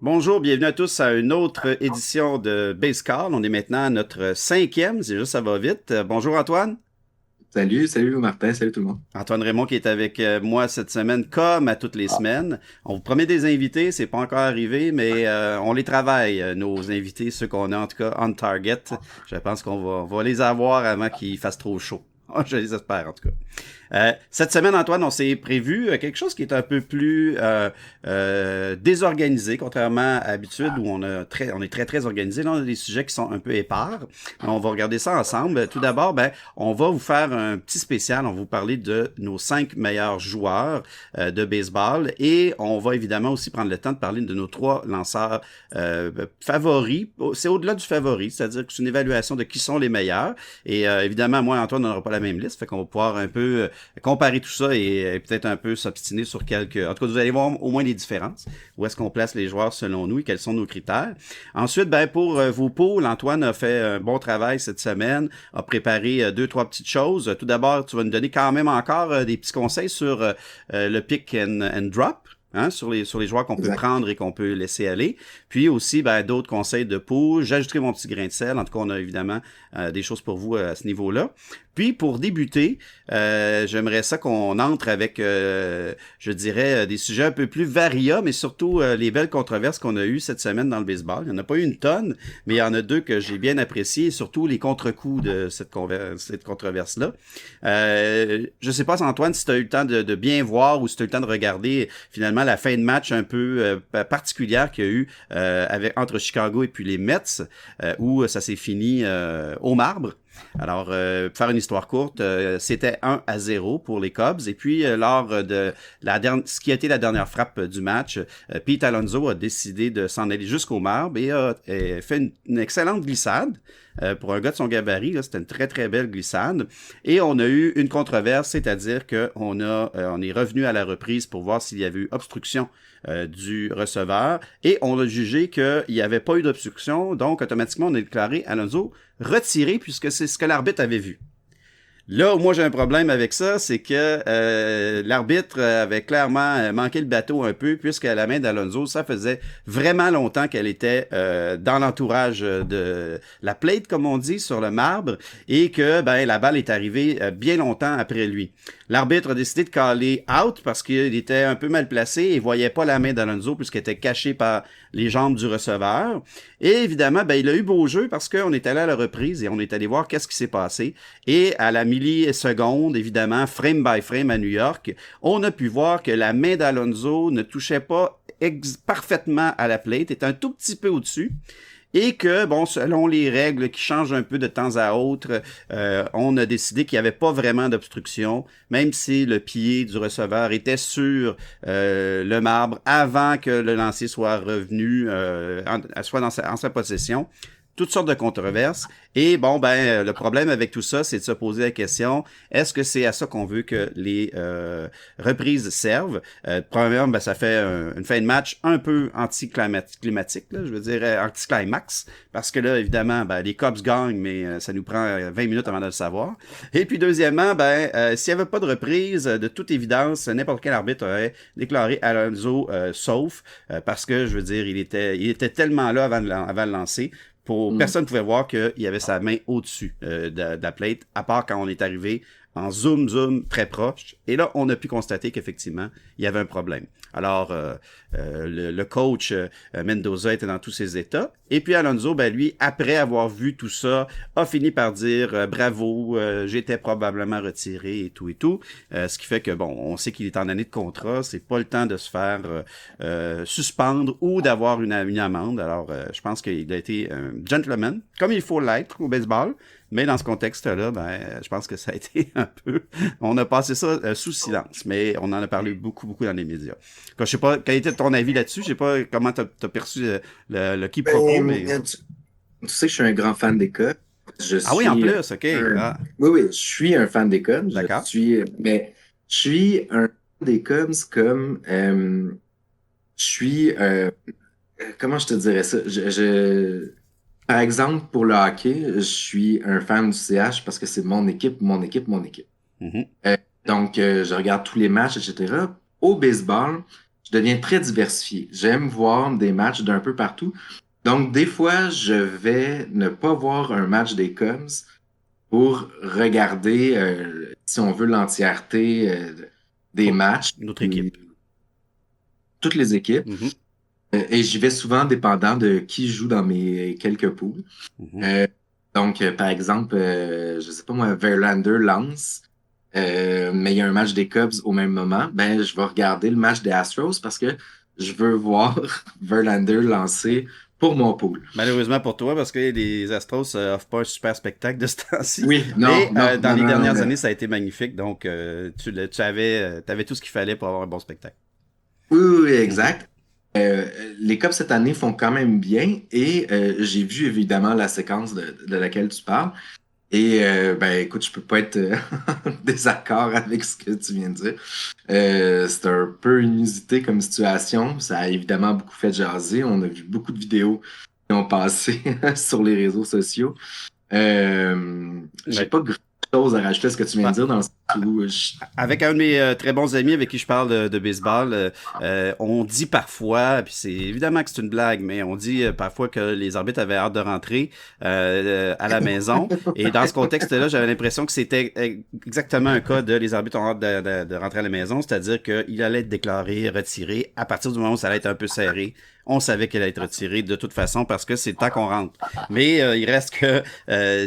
Bonjour, bienvenue à tous à une autre édition de Basecall. On est maintenant à notre cinquième, c'est juste ça va vite. Bonjour Antoine. Salut Martin, salut tout le monde. Antoine Raymond qui est avec moi cette semaine comme à toutes les Ah, semaines. On vous promet des invités, c'est pas encore arrivé, mais on les travaille, nos invités, ceux qu'on a en tout cas on target. Je pense qu'on va les avoir avant qu'il fasse trop chaud. Je les espère en tout cas. Cette semaine, Antoine, on s'est prévu quelque chose qui est un peu plus désorganisé, contrairement à l'habitude où on est très organisé. Là, on a des sujets qui sont un peu épars. On va regarder ça ensemble. Tout d'abord, on va vous faire un petit spécial. On va vous parler de nos 5 meilleurs joueurs de baseball et on va évidemment aussi prendre le temps de parler de nos 3 lanceurs favoris. C'est au-delà du favori, c'est-à-dire que c'est une évaluation de qui sont les meilleurs. Et évidemment, moi et Antoine, on n'aura pas la même liste, fait qu'on va pouvoir un peu comparer tout ça et peut-être un peu s'obstiner sur quelques... En tout cas, vous allez voir au moins les différences. Où est-ce qu'on place les joueurs selon nous et quels sont nos critères. Ensuite, pour vos poules, Antoine a fait un bon travail cette semaine, a préparé 2, 3 petites choses. Tout d'abord, tu vas nous donner quand même encore des petits conseils sur le pick and drop. Hein, sur les joueurs qu'on peut exact. prendre et qu'on peut laisser aller. Puis aussi, d'autres conseils de poules. J'ajouterai mon petit grain de sel. En tout cas, on a évidemment des choses pour vous à ce niveau-là. Puis, pour débuter, j'aimerais ça qu'on entre avec, je dirais, des sujets un peu plus variés, mais surtout les belles controverses qu'on a eues cette semaine dans le baseball. Il n'y en a pas eu une tonne, mais il y en a deux que j'ai bien appréciées, et surtout les contre-coups de cette controverse-là. Je sais pas, Antoine, si tu as eu le temps de bien voir ou si tu as eu le temps de regarder finalement la fin de match un peu particulière qu'il y a eu entre Chicago et puis les Mets, où ça s'est fini au marbre. Alors, pour faire une histoire courte, c'était 1-0 pour les Cubs. Et puis, lors de ce qui a été la dernière frappe du match, Pete Alonso a décidé de s'en aller jusqu'au marbre et a fait une excellente glissade. Pour un gars de son gabarit, c'était une très très belle glissade. Et on a eu une controverse, c'est-à-dire on est revenu à la reprise pour voir s'il y avait eu obstruction du receveur. Et on a jugé qu'il n'y avait pas eu d'obstruction, donc automatiquement on a déclaré Alonso retiré puisque c'est ce que l'arbitre avait vu. Là où moi j'ai un problème avec ça, c'est que l'arbitre avait clairement manqué le bateau un peu, puisque la main d'Alonso, ça faisait vraiment longtemps qu'elle était dans l'entourage de la plate, comme on dit, sur le marbre, et que la balle est arrivée bien longtemps après lui. L'arbitre a décidé de caller out parce qu'il était un peu mal placé et voyait pas la main d'Alonso puisqu'elle était cachée par les jambes du receveur. Et évidemment, il a eu beau jeu parce qu'on est allé à la reprise et on est allé voir qu'est-ce qui s'est passé. Et à la milliseconde, évidemment, frame by frame à New York, on a pu voir que la main d'Alonso ne touchait pas parfaitement à la plate, était un tout petit peu au-dessus. Et que, selon les règles qui changent un peu de temps à autre, on a décidé qu'il n'y avait pas vraiment d'obstruction, même si le pied du receveur était sur le marbre avant que le lancer soit revenu, soit en sa possession. Toutes sortes de controverses. Et le problème avec tout ça, c'est de se poser la question, est-ce que c'est à ça qu'on veut que les reprises servent? Premièrement, ça fait une fin de match un peu anticlimatique, là, je veux dire anticlimax, parce que là, évidemment, les Cubs gagnent, mais ça nous prend 20 minutes avant de le savoir. Et puis deuxièmement, s'il n'y avait pas de reprise, de toute évidence, n'importe quel arbitre aurait déclaré Alonso sauf, parce que, je veux dire, il était tellement là avant de lancer. Hmm. Personne ne pouvait voir qu'il y avait sa main au-dessus de la plate, à part quand on est arrivé en zoom très proche. Et là, on a pu constater qu'effectivement, il y avait un problème. Alors, le coach Mendoza était dans tous ses états. Et puis Alonso, lui, après avoir vu tout ça, a fini par dire bravo, j'étais probablement retiré et tout et tout. Ce qui fait que, on sait qu'il est en année de contrat. C'est pas le temps de se faire suspendre ou d'avoir une amende. Alors, je pense qu'il a été un gentleman, comme il faut l'être au baseball. Mais dans ce contexte-là, je pense que ça a été un peu... On a passé ça sous silence, mais on en a parlé beaucoup, beaucoup dans les médias. Je sais pas, quel était ton avis là-dessus? Je sais pas comment t'as perçu le quiproquo, mais... Tu sais que je suis un grand fan des Cubs. Je Ah oui, en suis plus, OK. un... Ah, Oui, oui, je suis un fan des Cubs. d'accord. Mais je suis un fan des Cubs comme je suis comment je te dirais ça? Par exemple, pour le hockey, je suis un fan du CH parce que c'est mon équipe, mon équipe, mon équipe. Mhm. Euh, donc, je regarde tous les matchs, etc. Au baseball, je deviens très diversifié. J'aime voir des matchs d'un peu partout. Donc, des fois, je vais ne pas voir un match des Cubs pour regarder, si on veut, l'entièreté des Oh, matchs, notre puis équipe. toutes les équipes. Mhm, Et j'y vais souvent dépendant de qui joue dans mes quelques poules. mhm. Euh, donc, par exemple, je sais pas moi, Verlander lance, mais il y a un match des Cubs au même moment, ben je vais regarder le match des Astros parce que je veux voir Verlander lancer pour mon pool. Malheureusement pour toi, parce que les Astros offrent pas un super spectacle de ce temps-ci. Oui, non, Mais non, dans non, les non, non, dernières mais années, ça a été magnifique. Donc, t'avais tout ce qu'il fallait pour avoir un bon spectacle. oui, oui, oui, Mhm. exact. Les Cubs cette année font quand même bien et j'ai vu évidemment la séquence de laquelle tu parles. Et ben écoute, je peux pas être en désaccord avec ce que tu viens de dire. C'est un peu inusité comme situation. Ça a évidemment beaucoup fait jaser. On a vu beaucoup de vidéos qui ont passé sur les réseaux sociaux. J'ai Ouais. pas grand-chose à rajouter à ce que tu viens de Bah, dire dans le sens où avec un de mes très bons amis avec qui je parle de baseball, on dit parfois, puis c'est évidemment que c'est une blague, mais on dit parfois que les arbitres avaient hâte de rentrer à la maison. Et dans ce contexte-là, j'avais l'impression que c'était exactement un cas de les arbitres ont hâte de rentrer à la maison, c'est-à-dire qu'il allait être déclaré, retiré à partir du moment où ça allait être un peu serré. On savait qu'elle allait être retirée de toute façon parce que c'est le temps qu'on rentre. Mais il reste que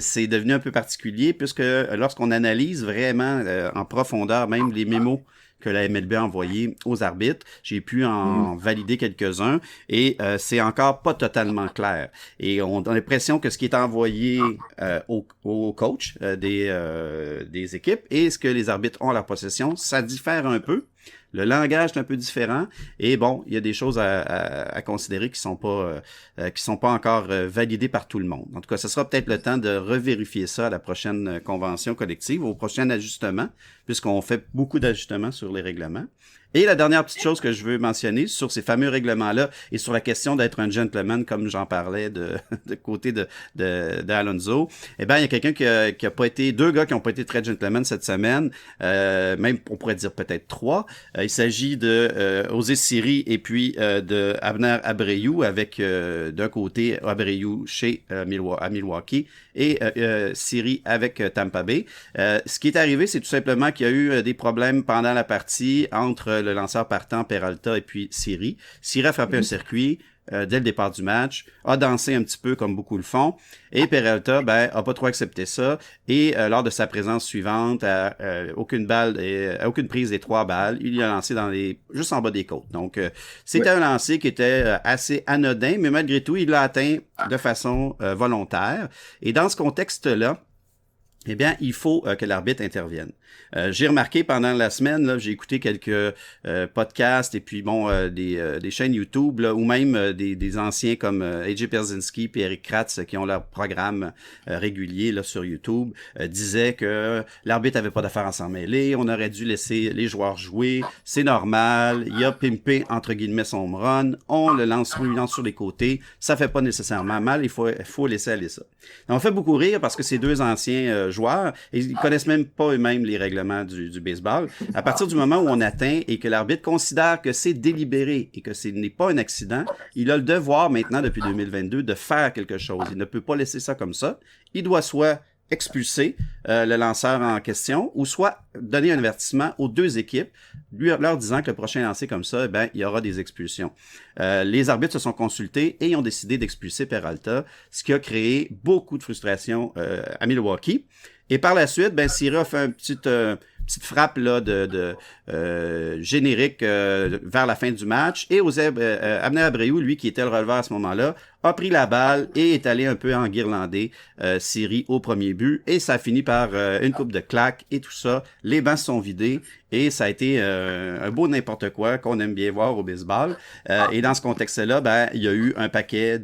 c'est devenu un peu particulier puisque lorsqu'on analyse vraiment en profondeur même les mémos que la MLB a envoyés aux arbitres, j'ai pu Mhm. en valider quelques-uns et c'est encore pas totalement clair. Et on a l'impression que ce qui est envoyé au coach des équipes et ce que les arbitres ont à leur possession, ça diffère un peu. Le langage est un peu différent et bon, il y a des choses à considérer qui sont pas encore validées par tout le monde. En tout cas, ce sera peut-être le temps de revérifier ça à la prochaine convention collective, au prochain ajustement, puisqu'on fait beaucoup d'ajustements sur les règlements. Et la dernière petite chose que je veux mentionner sur ces fameux règlements-là et sur la question d'être un gentleman, comme j'en parlais de côté d'Alonso, eh ben il y a quelqu'un qui a pas été, deux gars qui ont pas été très gentlemen cette semaine, même on pourrait dire peut-être trois. Il s'agit de José Siri et puis de Abner Abreu avec d'un côté Abreu chez à Milwaukee et Siri avec Tampa Bay. Ce qui est arrivé, c'est tout simplement qu'il y a eu des problèmes pendant la partie entre le lanceur partant Peralta et puis Siri. Siri a frappé un Mhm. circuit dès le départ du match, a dansé un petit peu comme beaucoup le font, et Peralta a pas trop accepté ça, et lors de sa présence suivante, aucune prise des trois balles, il a lancé juste en bas des côtes. Donc c'était Ouais. un lancer qui était assez anodin, mais malgré tout, il l'a atteint de façon volontaire. Et dans ce contexte-là, eh bien, il faut que l'arbitre intervienne. J'ai remarqué pendant la semaine, là, j'ai écouté quelques podcasts et puis bon, des chaînes YouTube là, ou même des anciens comme AJ Perzinski et Eric Kratz qui ont leur programme régulier là, sur YouTube, disaient que l'arbitre avait pas d'affaire à s'en mêler, on aurait dû laisser les joueurs jouer, c'est normal, il a pimpé entre guillemets son home run, on lui lance sur les côtés, ça fait pas nécessairement mal, il faut laisser aller ça. On fait beaucoup rire parce que ces deux anciens joueurs, et ils connaissent même pas eux-mêmes les règlements du baseball. À partir du moment où on atteint et que l'arbitre considère que c'est délibéré et que ce n'est pas un accident, il a le devoir maintenant, depuis 2022, de faire quelque chose. Il ne peut pas laisser ça comme ça. Il doit soit expulser le lanceur en question ou soit donner un avertissement aux deux équipes leur disant que le prochain lancer comme ça, ben, il y aura des expulsions. Les arbitres se sont consultés et ont décidé d'expulser Peralta, ce qui a créé beaucoup de frustration à Milwaukee. Et par la suite, ben, Siri a fait une petite frappe là, générique vers la fin du match. Et Abner Abreu, lui, qui était le releveur à ce moment-là, a pris la balle et est allé un peu enguirlander Siri au premier but. Et ça a fini par une coupe de claques et tout ça. Les bancs se sont vidés et ça a été un beau n'importe quoi qu'on aime bien voir au baseball. Et dans ce contexte-là, ben, il y a eu un paquet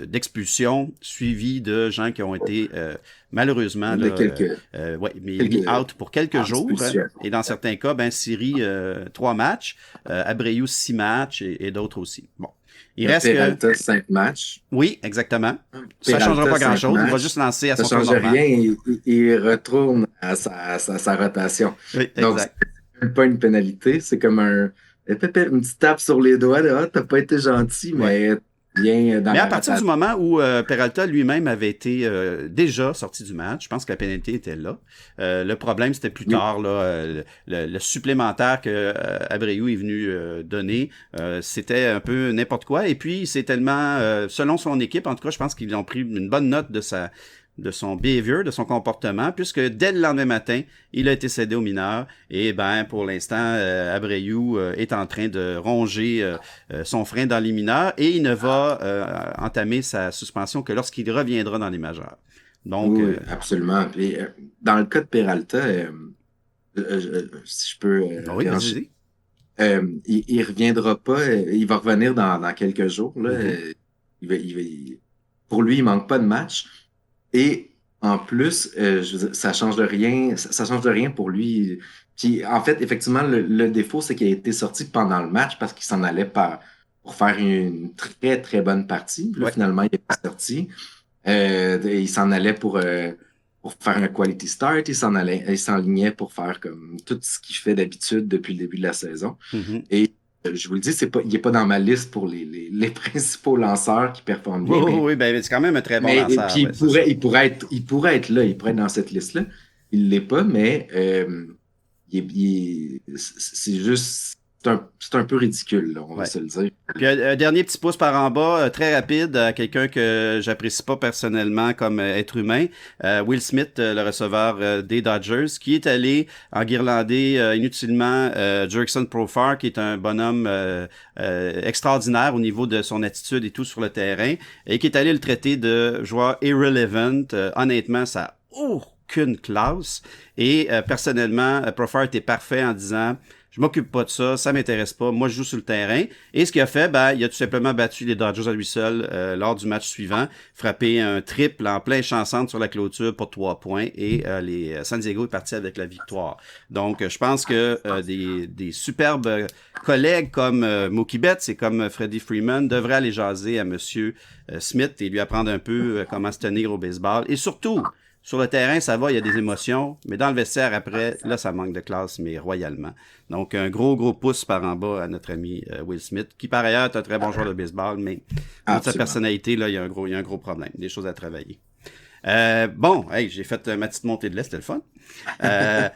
d'expulsions suivies de gens qui ont été malheureusement De là, mis quelques out pour quelques jours. Hein. expulsions. Et dans certains cas, ben Siri 3 matchs, Abreu 6 matchs et d'autres aussi. Bon. Il reste que... Peralta, 5 matchs. Oui, exactement. Ça changera Peralta, pas cinq grand-chose. Il va matchs. juste lancer à Ça son tour change rien. normal. Il retourne à sa rotation. Oui, Donc, exact. c'est pas une pénalité. C'est comme Pépé, une petite tape sur les doigts, là, ah, t'as pas été gentil, Ouais. mais viens dans Mais à la partir du rotation. moment où Peralta lui-même avait été déjà sorti du match, je pense que la pénalité était là. Le problème, c'était plus Oui, tard, là, le supplémentaire que Abreu est venu donner. C'était un peu n'importe quoi. Et puis, c'est tellement, selon son équipe, en tout cas, je pense qu'ils ont pris une bonne note de son behavior, de son comportement, puisque dès le lendemain matin, il a été cédé aux mineurs. Et ben, pour l'instant, Abreu est en train de ronger son frein dans les mineurs et il ne va entamer sa suspension que lorsqu'il reviendra dans les majeurs. Donc, oui, oui, absolument. Puis, dans le cas de Peralta, si je peux oui, vas-y, enchaîner, vas-y. il reviendra pas. Il va revenir dans quelques jours. Là, Mhm. pour lui, il manque pas de match. Et en plus, je veux dire, ça change de rien. Ça change de rien pour lui. Puis, en fait, effectivement, le défaut, c'est qu'il a été sorti pendant le match parce qu'il s'en allait pour faire une très, très bonne partie. Puis là, Ouais. finalement, il est pas sorti. Il s'en allait pour faire un quality start, il s'enlignait pour faire comme tout ce qu'il fait d'habitude depuis le début de la saison. Mhm. Et je vous le dis, il n'est pas dans ma liste pour les principaux lanceurs qui performent Oui, bien, oui, oui, ben, c'est quand même un très bon lanceur, puis ouais, c'est ça. il pourrait être là, il pourrait être dans cette liste-là. Il l'est pas, mais c'est juste, c'est un peu ridicule, là, on va Ouais. se le dire. Puis un dernier petit pouce par en bas, très rapide, à quelqu'un que j'apprécie pas personnellement comme être humain, Will Smith, le receveur des Dodgers, qui est allé enguirlander inutilement Jurickson Profar, qui est un bonhomme extraordinaire au niveau de son attitude et tout sur le terrain, et qui est allé le traiter de joueur irrelevant. Honnêtement, ça a aucune classe. Et personnellement, Profar était parfait en disant je m'occupe pas de ça, ça m'intéresse pas. Moi, je joue sur le terrain. Et ce qu'il a fait, ben, il a tout simplement battu les Dodgers à lui seul lors du match suivant, frappé un triple en plein champ centre sur la clôture pour 3 points et les San Diego est parti avec la victoire. Donc, je pense que des superbes collègues comme Mookie Betts et comme Freddie Freeman devraient aller jaser à Monsieur Smith et lui apprendre un peu comment se tenir au baseball. Et surtout, sur le terrain, ça va, il y a des émotions, mais dans le vestiaire après, là, ça manque de classe, mais royalement. Donc, un gros, gros pouce par en bas à notre ami Will Smith, qui par ailleurs est un très bon joueur de baseball, mais au niveau de sa Absolument. personnalité, là, il y a un gros problème, des choses à travailler. Bon, hey, j'ai fait ma petite montée de lait, c'était le fun. Euh,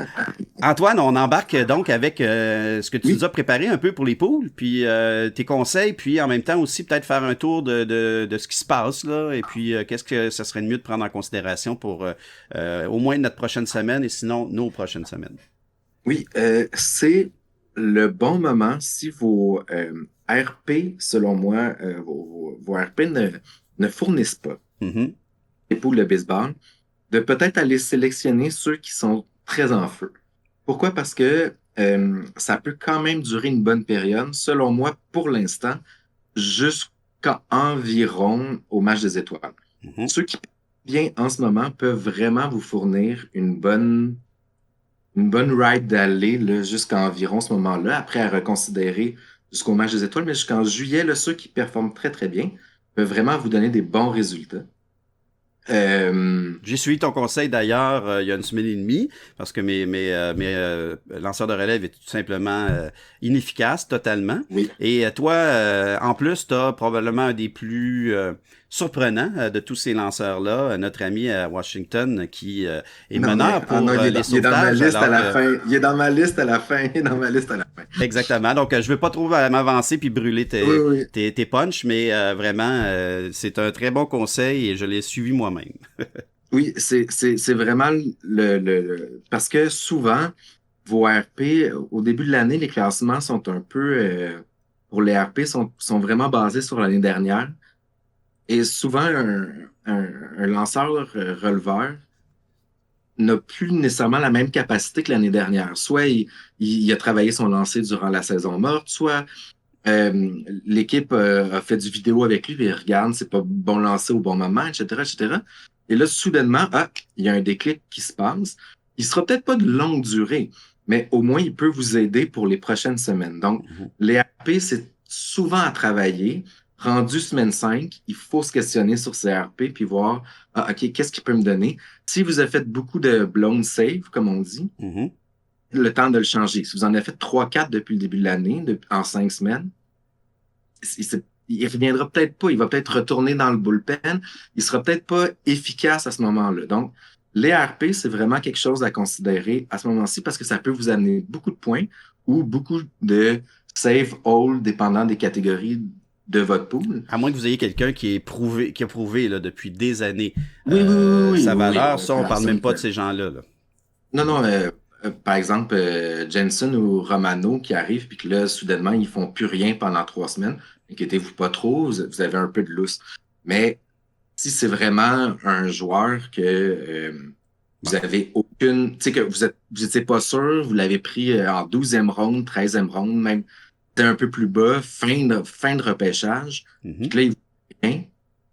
Antoine, on embarque donc avec ce que tu nous Oui. as préparé un peu pour les poules, puis tes conseils, puis en même temps aussi peut-être faire un tour de ce qui se passe là, et puis qu'est-ce que ça serait de mieux de prendre en considération pour au moins notre prochaine semaine et sinon nos prochaines semaines. Oui, c'est le bon moment si vos RP, selon moi, vos RP ne fournissent pas Mhm, les poules de baseball, de peut-être aller sélectionner ceux qui sont très en feu. Pourquoi? Parce que ça peut quand même durer une bonne période, selon moi, pour l'instant, jusqu'à environ au match des étoiles. mhm. Ceux qui bien en ce moment peuvent vraiment vous fournir une bonne ride d'aller là, jusqu'à environ ce moment-là, après à reconsidérer jusqu'au match des étoiles, mais jusqu'en juillet, là, ceux qui performent très, très bien peuvent vraiment vous donner des bons résultats. Euh, J'ai suivi ton conseil d'ailleurs il y a une semaine et demie parce que mes lanceurs de relève étaient tout simplement inefficaces totalement. oui. Et toi, en plus, tu as probablement un des plus surprenants de tous ces lanceurs-là, notre ami à Washington qui est Non, mais meneur ah non, pour les il est dans ma sauvetages liste à alors la que fin. Il est dans ma liste à la fin. Il est dans ma liste à la fin. exactement. Donc, je veux pas trop m'avancer puis brûler Oui, oui. tes punchs, mais vraiment, c'est un très bon conseil et je l'ai suivi moi-même. Oui, c'est vraiment parce que souvent, vos RP, au début de l'année, les classements sont un peu, pour les RP, sont vraiment basés sur l'année dernière. Et souvent, un lanceur releveur n'a plus nécessairement la même capacité que l'année dernière. Soit il a travaillé son lancer durant la saison morte, soit l'équipe a fait du vidéo avec lui, puis il regarde, c'est pas bon lancer au bon moment, etc., etc. Et là, soudainement, ah, il y a un déclic qui se passe. Il sera peut-être pas de longue durée, mais au moins, il peut vous aider pour les prochaines semaines. Donc, les RP, c'est souvent à travailler. Rendu semaine 5, il faut se questionner sur ces RP puis voir, ah, OK, qu'est-ce qu'il peut me donner? Si vous avez fait beaucoup de blown save, comme on dit, Mhm. le temps de le changer. Si vous en avez fait 3-4 depuis le début de l'année, en 5 semaines, il reviendra peut-être pas. Il va peut-être retourner dans le bullpen. Il sera peut-être pas efficace à ce moment-là. Donc, les RP, c'est vraiment quelque chose à considérer à ce moment-ci parce que ça peut vous amener beaucoup de points ou beaucoup de save all dépendant des catégories de votre pool. À moins que vous ayez quelqu'un qui a prouvé là, depuis des années Oui, sa oui, valeur. Ça, on parle même personne pas de peut. ces gens-là. Là. Non, non, par exemple, Jensen ou Romano qui arrivent, puis que là, soudainement, ils font plus rien pendant 3 semaines. Inquiétez-vous pas trop, vous avez un peu de lousse. Mais si c'est vraiment un joueur que Bon. vous avez aucune, tu sais, que vous étiez pas sûr, vous l'avez pris en 12e ronde, 13e ronde, même c'était un peu plus bas, fin de repêchage, puis Mhm. que là, il vous dit rien,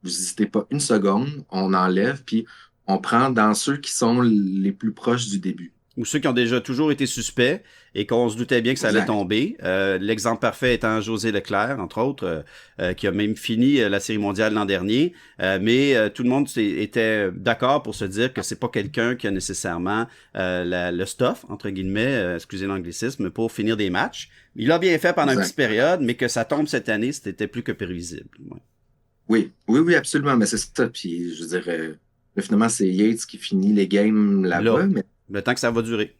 vous n'hésitez pas une seconde, on enlève, puis on prend dans ceux qui sont les plus proches du début. Ou ceux qui ont déjà toujours été suspects et qu'on se doutait bien que ça allait Exact. tomber. L'exemple parfait étant José Leclerc, entre autres, qui a même fini la Série mondiale l'an dernier. Mais tout le monde était d'accord pour se dire que c'est pas quelqu'un qui a nécessairement le stuff, entre guillemets, excusez l'anglicisme, pour finir des matchs. Il a bien fait pendant une petite Exact. période, mais que ça tombe cette année, c'était plus que prévisible. Ouais. Oui, oui, oui, absolument, mais c'est ça. Puis, je veux dire, finalement, c'est Yates qui finit les games Là, là-bas, mais le temps que ça va durer.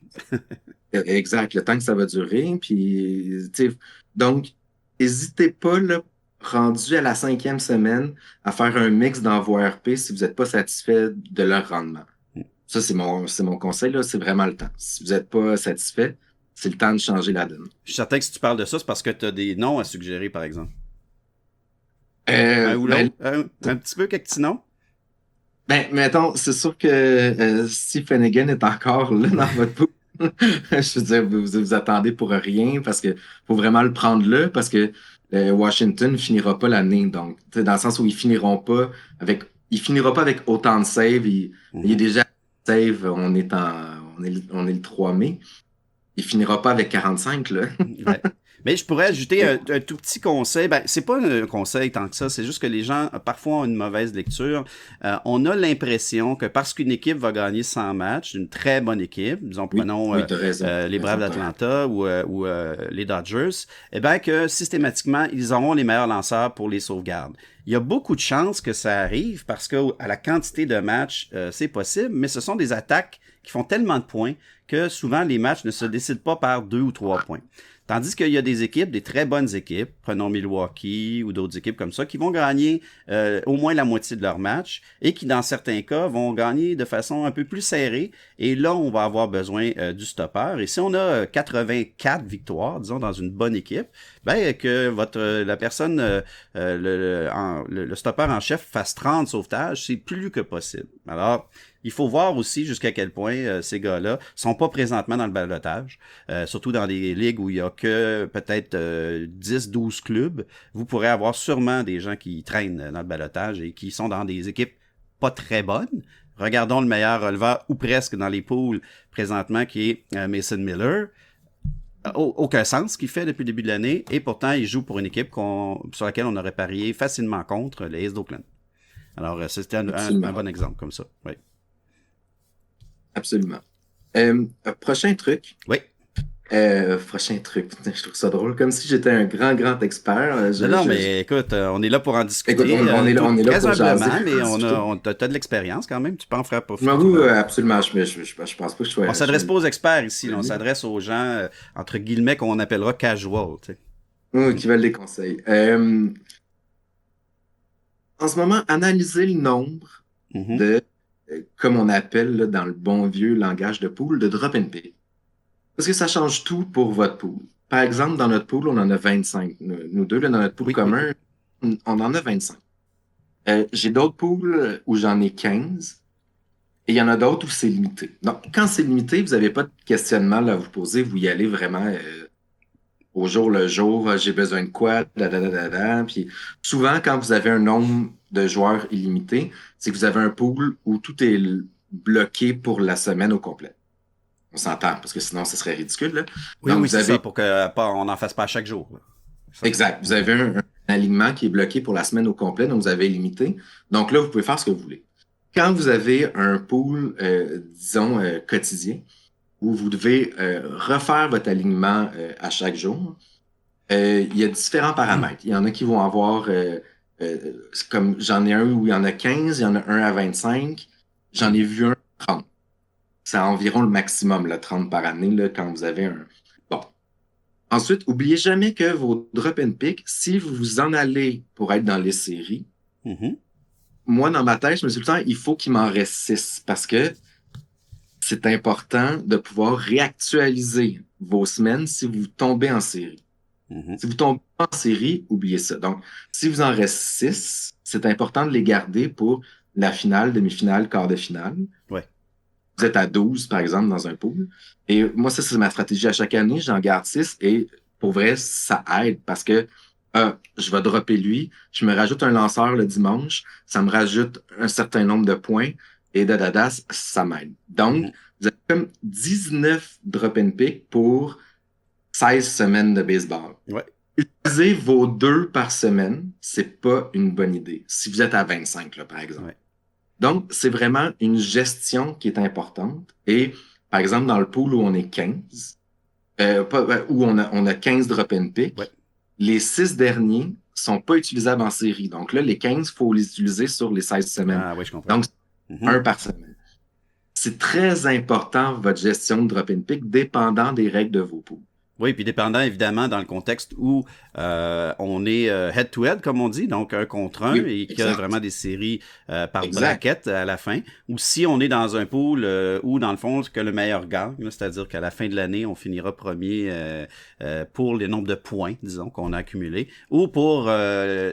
exact, le temps que ça va durer. Puis, tu sais, donc, n'hésitez pas, là, rendu à la 5e semaine, à faire un mix dans vos RP si vous n'êtes pas satisfait de leur rendement. Ça, c'est mon conseil, là, c'est vraiment le temps. Si vous n'êtes pas satisfait, c'est le temps de changer la donne. Je suis certain que si tu parles de ça, c'est parce que tu as des noms à suggérer, par exemple. Un ou Ben, l'autre? Un petit peu, quelques petits noms? mettons, c'est sûr que si Flanagan est encore là dans votre pool, je veux dire, vous attendez pour rien parce que faut vraiment le prendre là parce que Washington finira pas l'année. Donc, tu sais, dans le sens où il finira pas avec autant de saves. Il est Mhm. déjà save, on est le 3 mai. Il finira pas avec 45, là. Ouais. Mais je pourrais ajouter un tout petit conseil. Ben, c'est pas un conseil tant que ça, c'est juste que les gens parfois ont une mauvaise lecture. On a l'impression que parce qu'une équipe va gagner 100 matchs, une très bonne équipe, disons Oui, prenons oui, t'as raison. les T'as Braves raison, t'as raison. d'Atlanta ou les Dodgers, eh ben que systématiquement ils auront les meilleurs lanceurs pour les sauvegardes. Il y a beaucoup de chances que ça arrive parce que à la quantité de matchs, c'est possible, mais ce sont des attaques qui font tellement de points que souvent les matchs ne se décident pas par 2 ou 3 points. Tandis qu'il y a des équipes, des très bonnes équipes, prenons Milwaukee ou d'autres équipes comme ça, qui vont gagner au moins la moitié de leur match et qui, dans certains cas, vont gagner de façon un peu plus serrée. Et là, on va avoir besoin du stopper. Et si on a 84 victoires, disons, dans une bonne équipe, ben que la personne, le stopper en chef fasse 30 sauvetages, c'est plus que possible. Alors, il faut voir aussi jusqu'à quel point ces gars-là sont pas présentement dans le ballottage, surtout dans des ligues où il y a que peut-être 10-12 clubs. Vous pourrez avoir sûrement des gens qui traînent dans le ballottage et qui sont dans des équipes pas très bonnes. Regardons le meilleur releveur, ou presque dans les poules présentement, qui est Mason Miller. Aucun sens ce qu'il fait depuis le début de l'année, et pourtant il joue pour une équipe sur laquelle on aurait parié facilement contre les Aces d'Oakland. Alors, c'était un Absolument. bon exemple comme ça. Oui. Absolument. Prochain truc. Oui. Prochain truc. Putain, je trouve ça drôle. Comme si j'étais un grand, grand expert. Non, non, mais écoute, on est là pour en Écoute, discuter, on est là très pour jaser. humblement, mais t'as de l'expérience quand même, tu peux en faire Mais profiter tout le oui, monde. absolument. Je pense pas que je On sois. s'adresse pas aux experts ici, là, on s'adresse aux gens, entre guillemets, qu'on appellera casual. Tu sais. Oui, qui veulent des conseils. En ce moment, analysez le nombre Mhm. de, comme on appelle là, dans le bon vieux langage de pool, de drop and pick. Parce que ça change tout pour votre pool. Par exemple, dans notre pool, on en a 25. Nous deux, là, dans notre pool Oui, oui. commun, on en a 25. J'ai d'autres pools où j'en ai 15. Et il y en a d'autres où c'est limité. Donc, quand c'est limité, vous n'avez pas de questionnement là, à vous poser. Vous y allez vraiment au jour le jour. J'ai besoin de quoi? Puis souvent, quand vous avez un nombre de joueurs illimité, c'est que vous avez un pool où tout est bloqué pour la semaine au complet. On s'entend, parce que sinon, ce serait ridicule, là. Oui, Donc, oui, vous c'est ça, avez, pour qu'on n'en fasse pas à chaque jour. Là. Ça. exact, vous Mhm. avez un alignement qui est bloqué pour la semaine au complet, donc vous avez limité. Donc là, vous pouvez faire ce que vous voulez. Quand vous avez un pool, disons, quotidien, où vous devez refaire votre alignement à chaque jour. Il y a différents paramètres. Il y en a qui vont avoir, comme j'en ai un où il y en a 15, il y en a un à 25. J'en ai vu un à 30. C'est environ le maximum, là, 30 par année, là, quand vous avez un. Bon. Ensuite, oubliez jamais que vos drop and pick, si vous vous en allez pour être dans les séries, Mhm. moi, dans ma tête, je me suis dit, tout le temps, il faut qu'il m'en reste 6 parce que c'est important de pouvoir réactualiser vos semaines si vous tombez en série. Mhm. Si vous tombez en série, oubliez ça. Donc, si vous en reste 6, c'est important de les garder pour la finale, demi-finale, quart de finale. Ouais. Vous êtes à 12, par exemple, dans un pool. Et moi, ça, c'est ma stratégie à chaque année. J'en garde 6 et pour vrai, ça aide parce que je vais dropper lui, je me rajoute un lanceur le dimanche, ça me rajoute un certain nombre de points et ça m'aide. Donc, Mhm. vous avez comme 19 drop and pick pour 16 semaines de baseball. Ouais. Utiliser vos 2 par semaine, c'est pas une bonne idée. Si vous êtes à 25, là, par exemple. Ouais. Donc, c'est vraiment une gestion qui est importante. Et, par exemple, dans le pool où on est 15, où on a 15 drop and Ouais. pick, les 6 derniers sont pas utilisables en série. Donc là, les 15, il faut les utiliser sur les 16 semaines. Ah, oui, je comprends. Donc, Mhm. un par semaine. C'est très important, votre gestion de drop and pick, dépendant des règles de vos pools. Oui, puis dépendant évidemment dans le contexte où on est head-to-head, comme on dit, donc un contre un, Oui, et qu'il y a exact. vraiment des séries par Exact. bracket à la fin, ou si on est dans un pool où, dans le fond, que le meilleur gagne, là, c'est-à-dire qu'à la fin de l'année, on finira premier pour les nombres de points, disons, qu'on a accumulés, ou pour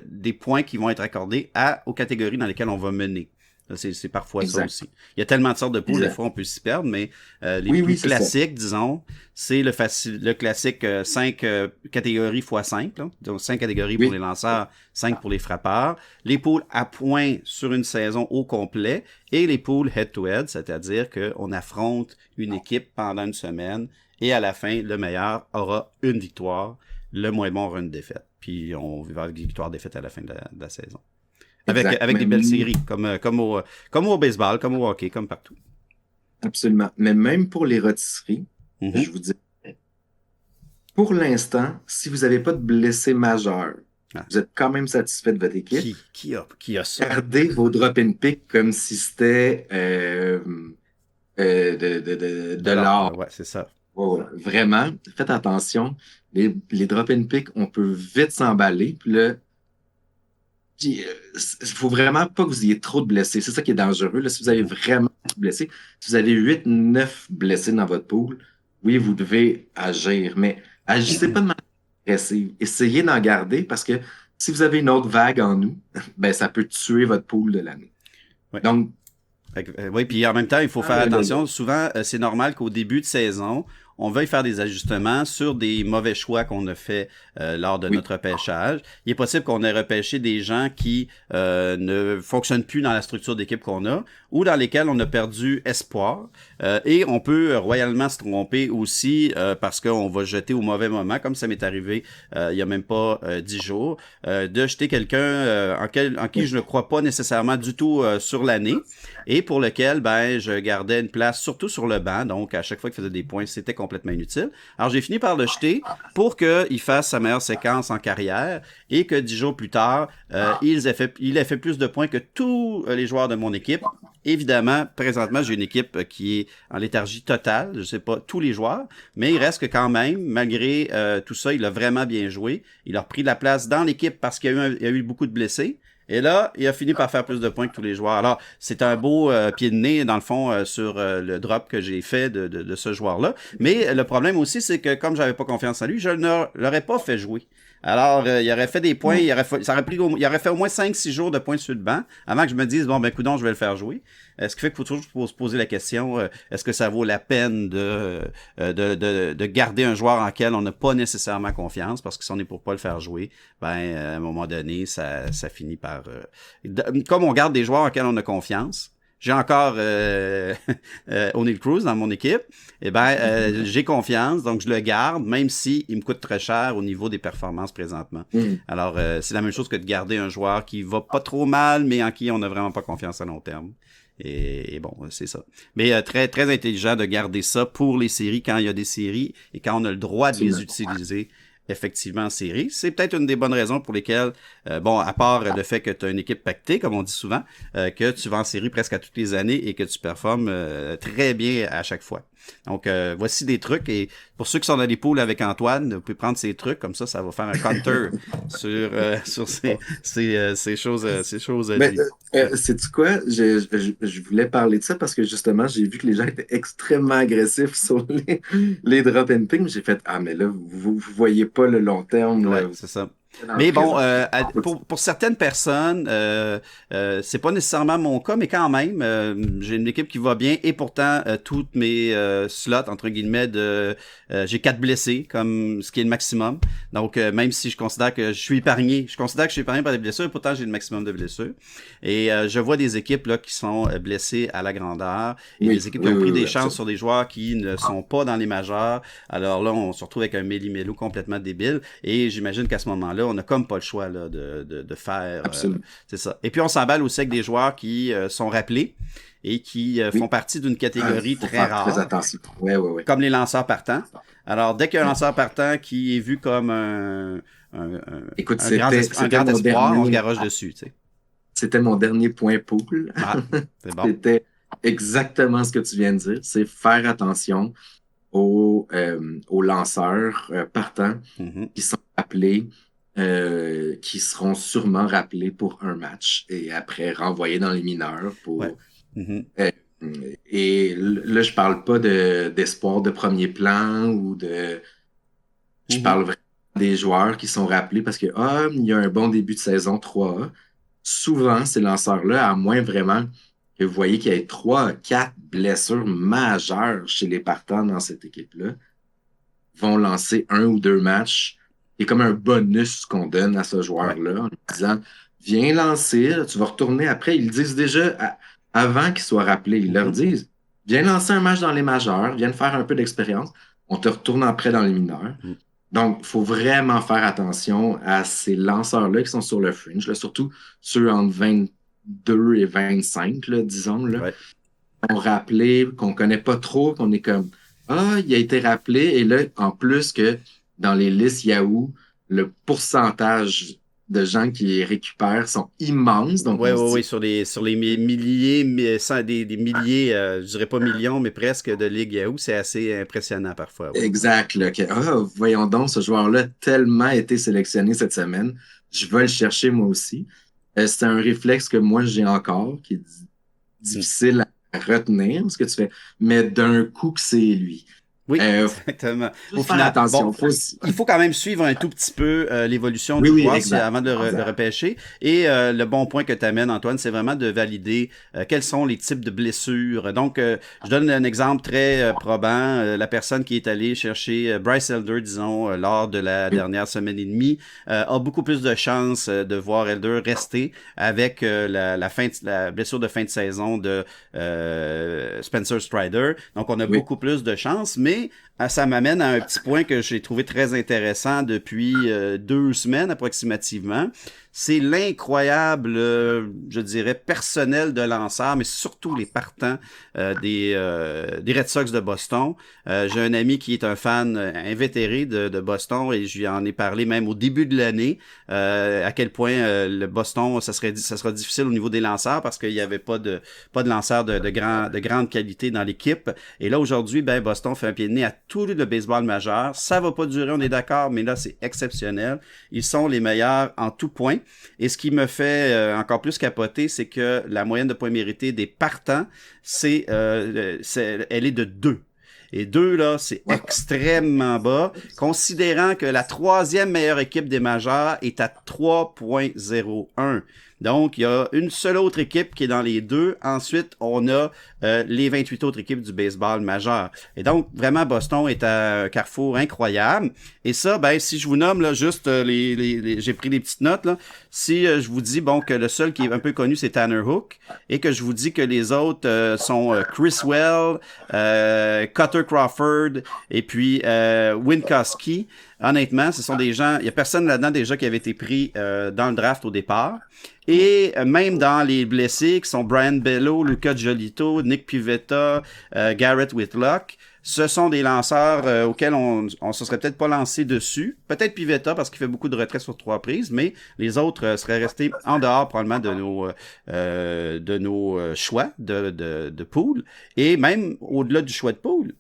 des points qui vont être accordés aux catégories dans lesquelles on va mener. C'est parfois ça Exact. aussi. Il y a tellement de sortes de poules, des Exact. fois on peut s'y perdre, mais les Oui, plus oui, c'est ça. classiques, disons, c'est le classique 5 catégories x 5, là. Donc 5 catégories pour les Oui, lanceurs, 5 pour les frappeurs. Les poules à points sur une saison au complet et les poules head-to-head, c'est-à-dire qu'on affronte une équipe pendant une semaine et à la fin, le meilleur aura une victoire, le moins bon aura une défaite. Puis on va avec des victoires-défaites à la fin de la saison. exact. Avec des belles séries, comme au baseball, comme au hockey, comme partout. Absolument. Mais même pour les rôtisseries, Mhm. je vous dis, pour l'instant, si vous n'avez pas de blessés majeurs, Ah. vous êtes quand même satisfait de votre équipe, Qui a ça? gardez vos drop and pick comme si c'était De de l'or, l'or. là, ouais, c'est ça. Ouais, ouais. Vraiment, faites attention. Les drop and pick, on peut vite s'emballer. Puis là, il faut vraiment pas que vous ayez trop de blessés. C'est ça qui est dangereux. Là, si vous avez Mhm. vraiment trop de blessés, si vous avez 8, 9 blessés dans votre pool, oui, vous devez agir. Mais agissez pas de manière agressive. Essayez d'en garder parce que si vous avez une autre vague en nous, ben, ça peut tuer votre pool de l'année. Ouais. Donc, Oui, puis en même temps, il faut faire là, là, là. attention. Souvent, c'est normal qu'au début de saison, on veuille faire des ajustements sur des mauvais choix qu'on a fait lors de Oui, notre repêchage. Il est possible qu'on ait repêché des gens qui ne fonctionnent plus dans la structure d'équipe qu'on a ou dans lesquels on a perdu espoir. Et on peut royalement se tromper aussi parce qu'on va jeter au mauvais moment, comme ça m'est arrivé il y a même pas 10 jours, de jeter quelqu'un en qui je ne crois pas nécessairement du tout sur l'année et pour lequel ben je gardais une place surtout sur le banc, donc à chaque fois qu'il faisait des points, c'était complètement inutile. Alors j'ai fini par le jeter pour qu'il fasse sa meilleure séquence en carrière et que 10 jours plus tard, il ait fait plus de points que tous les joueurs de mon équipe. Évidemment, présentement, j'ai une équipe qui est en léthargie totale. Je sais pas tous les joueurs, mais il reste que quand même, malgré tout ça, il a vraiment bien joué. Il a repris de la place dans l'équipe parce il y a eu beaucoup de blessés. Et là, il a fini par faire plus de points que tous les joueurs. Alors, c'est un beau pied de nez, dans le fond, sur le drop que j'ai fait de ce joueur-là. Mais le problème aussi, c'est que comme j'avais pas confiance en lui, je ne l'aurais pas fait jouer. Alors, il aurait fait des points, il aurait fait au moins 5-6 jours de points sur le banc avant que je me dise, bon, ben, coudonc, je vais le faire jouer. Ce qui fait qu'il faut toujours se poser la question, est-ce que ça vaut la peine de garder un joueur en quel on n'a pas nécessairement confiance, parce que si on est pour pas le faire jouer, ben, à un moment donné, ça finit par... comme on garde des joueurs en quels on a confiance, j'ai encore O'Neal Cruz dans mon équipe, eh ben j'ai confiance, donc je le garde, même si il me coûte très cher au niveau des performances présentement. Alors, c'est la même chose que de garder un joueur qui va pas trop mal, mais en qui on n'a vraiment pas confiance à long terme. Et bon, c'est ça. Mais très, très intelligent de garder ça pour les séries quand il y a des séries et quand on a le droit de les utiliser effectivement en série. C'est peut-être une des bonnes raisons pour lesquelles, bon, à part le fait que tu as une équipe pactée, comme on dit souvent, que tu vas en série presque à toutes les années et que tu performes très bien à chaque fois. Donc, voici des trucs. Et pour ceux qui sont dans les pools avec Antoine, vous pouvez prendre ces trucs. Comme ça va faire un counter sur ces choses de Ben, lui. sais-tu quoi? Je voulais parler de ça parce que justement, j'ai vu que les gens étaient extrêmement agressifs sur les drop and ping. J'ai fait, ah, mais là, vous voyez pas le long terme, Ouais, là. c'est ça. Dans le Mais bon, présent. pour certaines personnes, c'est pas nécessairement mon cas, mais quand même, j'ai une équipe qui va bien et pourtant toutes mes slots entre guillemets j'ai 4 blessés comme ce qui est le maximum. Donc même si je considère que je suis épargné, par des blessures, pourtant j'ai le maximum de blessures. Et je vois des équipes là qui sont blessées à la grandeur et Oui, des équipes qui oui, ont oui, pris oui, des chances absolument. sur des joueurs qui ne sont pas dans les majeurs. Alors là, on se retrouve avec un méli-mélo complètement débile. Et j'imagine qu'à ce moment-là, on n'a comme pas le choix là, de faire. Absolument. C'est ça. Et puis on s'emballe aussi avec des joueurs qui sont rappelés et qui font Oui. partie d'une Il catégorie faut très faire très rare, attention. Oui, oui, oui. comme les lanceurs partants. Alors, dès qu'il y a un lanceur partant qui est vu comme un, Écoute, un c'était grand mon espoir, on se dernier, garoche dessus. Tu sais. c'était mon dernier point pool. Ah, c'est bon. C'était exactement ce que tu viens de dire. C'est faire attention aux lanceurs partants Mhm. qui sont appelés, qui seront sûrement rappelés pour un match et après renvoyés dans les mineurs Ouais. pour. Mhm. euh, et là, je parle pas d'espoir de premier plan ou de. Je Mhm. parle vraiment des joueurs qui sont rappelés parce que il y a un bon début de saison 3A. Souvent, ces lanceurs-là, à moins vraiment que vous voyez qu'il y ait 3, 4 blessures majeures chez les partants dans cette équipe-là, vont lancer un ou deux matchs. Et comme un bonus qu'on donne à ce Ouais. joueur-là en lui disant viens lancer, tu vas retourner après. Ils le disent déjà avant qu'il soit rappelé. Ils leur Mhm. disent viens lancer un match dans les majeurs, viens faire un peu d'expérience. On te retourne après dans les mineurs. Mhm. Donc, il faut vraiment faire attention à ces lanceurs-là qui sont sur le fringe, là, surtout ceux entre 22 et 25, là, disons, là, Ouais. qu'on rappelé, qu'on connaît pas trop, qu'on est comme il a été rappelé, et là, en plus que dans les listes Yahoo, le pourcentage de gens qui les récupèrent sont immenses, donc Ouais, on se ouais, ouais, dit sur les milliers, des milliers, je dirais pas millions, mais presque de ligues Yahoo, c'est assez impressionnant parfois, oui. exact, là, que voyons donc, ce joueur-là a tellement été sélectionné cette semaine, je vais le chercher moi aussi. C'est un réflexe que moi j'ai encore, qui est difficile à retenir, ce que tu fais, mais d'un coup que c'est lui. Oui, Faut exactement. Au juste faire final, bon, attention. il faut quand même suivre un tout petit peu l'évolution Oui, du oui, joueur exact. avant de le repêcher. Et le bon point que tu amènes, Antoine, c'est vraiment de valider quels sont les types de blessures. Donc, je donne un exemple très probant. La personne qui est allée chercher Bryce Elder, disons, lors de la Oui, dernière semaine et demie, a beaucoup plus de chances de voir Elder rester avec la blessure de fin de saison de Spencer Strider. Donc, on a oui. beaucoup plus de chances, mais ça m'amène à un petit point que j'ai trouvé très intéressant depuis 2 semaines approximativement. C'est l'incroyable, je dirais, personnel de lanceurs, mais surtout les partants des Red Sox de Boston. J'ai un ami qui est un fan invétéré de Boston et je lui en ai parlé même au début de l'année, à quel point le Boston, ça sera difficile au niveau des lanceurs parce qu'il n'y avait pas de lanceurs de grande qualité dans l'équipe. Et là, aujourd'hui, ben, Boston fait un pied de nez à tout le baseball majeur. Ça va pas durer, on est d'accord, mais là, c'est exceptionnel. Ils sont les meilleurs en tout point. Et ce qui me fait encore plus capoter, c'est que la moyenne de points mérités des partants, elle est de 2. Et 2, là, c'est Ouais. extrêmement bas, considérant que la troisième meilleure équipe des majeurs est à 3,01. Donc, il y a une seule autre équipe qui est dans les deux. Ensuite, on a les 28 autres équipes du baseball majeur. Et donc, vraiment, Boston est à un carrefour incroyable. Et ça, ben, si je vous nomme là, juste j'ai pris des petites notes là. Si je vous dis bon que le seul qui est un peu connu c'est Tanner Hook et que je vous dis que les autres sont Chris Well, Cutter Crawford et puis Winkowski. honnêtement, ce sont des gens, il y a personne là-dedans déjà qui avait été pris dans le draft au départ. Et même dans les blessés, qui sont Brian Bello, Luca Giolito, Nick Pivetta, Garrett Whitlock, ce sont des lanceurs auxquels on se serait peut-être pas lancé dessus. Peut-être Pivetta parce qu'il fait beaucoup de retraits sur 3 prises, mais les autres seraient restés en dehors probablement de nos choix de pool. Et même au-delà du choix de pool,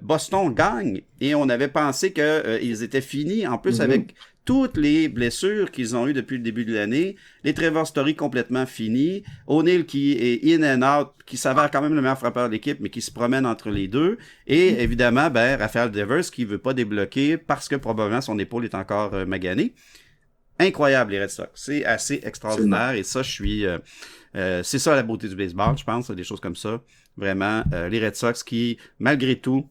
Boston gagne et on avait pensé que ils étaient finis en plus avec toutes les blessures qu'ils ont eues depuis le début de l'année, les Trevor Story complètement finis, O'Neill qui est in and out, qui s'avère quand même le meilleur frappeur de l'équipe, mais qui se promène entre les deux, et évidemment, Rafael Devers qui veut pas débloquer parce que probablement son épaule est encore maganée. Incroyable les Red Sox, c'est assez extraordinaire, et ça, c'est ça la beauté du baseball, je pense, des choses comme ça. Vraiment, les Red Sox qui, malgré tout,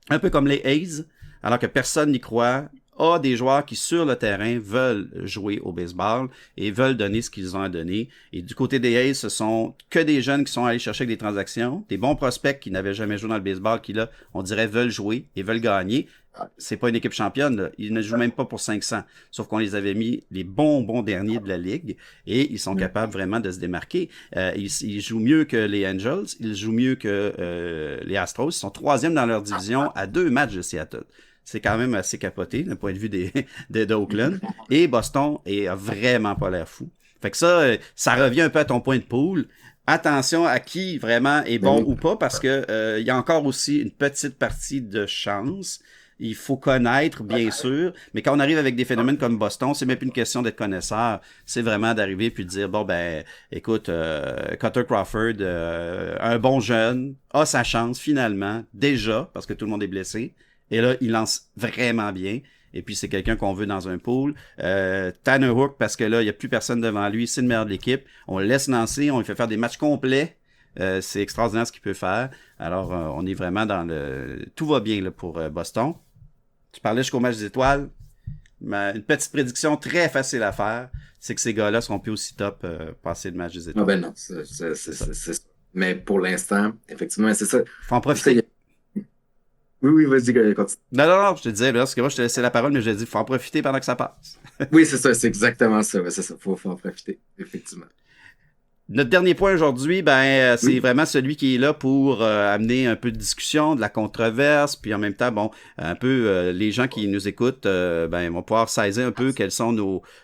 un peu comme les A's, alors que personne n'y croit, a des joueurs qui, sur le terrain, veulent jouer au baseball et veulent donner ce qu'ils ont à donner. Et du côté des A's, ce sont que des jeunes qui sont allés chercher des transactions, des bons prospects qui n'avaient jamais joué dans le baseball, qui, là, on dirait, veulent jouer et veulent gagner. C'est pas une équipe championne, là. Ils ne jouent même pas pour 500. Sauf qu'on les avait mis les bons derniers de la ligue et ils sont capables vraiment de se démarquer. Ils jouent mieux que les Angels, ils jouent mieux que les Astros. Ils sont 3e dans leur division à 2 matchs de Seattle. C'est quand même assez capoté d'un point de vue d'Oakland. Et Boston a vraiment pas l'air fou. Fait que ça revient un peu à ton point de pool. Attention à qui vraiment est bon ou pas, parce que il y a encore aussi une petite partie de chance. Il faut connaître, bien sûr, mais quand on arrive avec des phénomènes comme Boston, c'est même plus une question d'être connaisseur, c'est vraiment d'arriver puis de dire, bon, écoute, Cutter Crawford, un bon jeune, a sa chance finalement, déjà, parce que tout le monde est blessé, et là, il lance vraiment bien, et puis c'est quelqu'un qu'on veut dans un pool. Tanner Hook, parce que là, il n'y a plus personne devant lui, c'est le meilleur de l'équipe, on le laisse lancer, on lui fait faire des matchs complets, c'est extraordinaire ce qu'il peut faire, alors on est vraiment tout va bien là, pour Boston. Tu parlais jusqu'au match des étoiles. Une petite prédiction très facile à faire, c'est que ces gars-là seront plus aussi top passer le match des étoiles. Ah ben non, c'est... Mais pour l'instant, effectivement, c'est ça. Faut en profiter. Oui, vas-y, continue. Non, je te disais, là, parce que moi, je te laissais la parole, mais je te dis, faut en profiter pendant que ça passe. Oui, c'est ça, c'est exactement ça. Ouais, c'est ça, faut en profiter, effectivement. Notre dernier point aujourd'hui, c'est vraiment celui qui est là pour amener un peu de discussion, de la controverse, puis en même temps, bon, un peu les gens qui nous écoutent, vont pouvoir saisir un peu quelles sont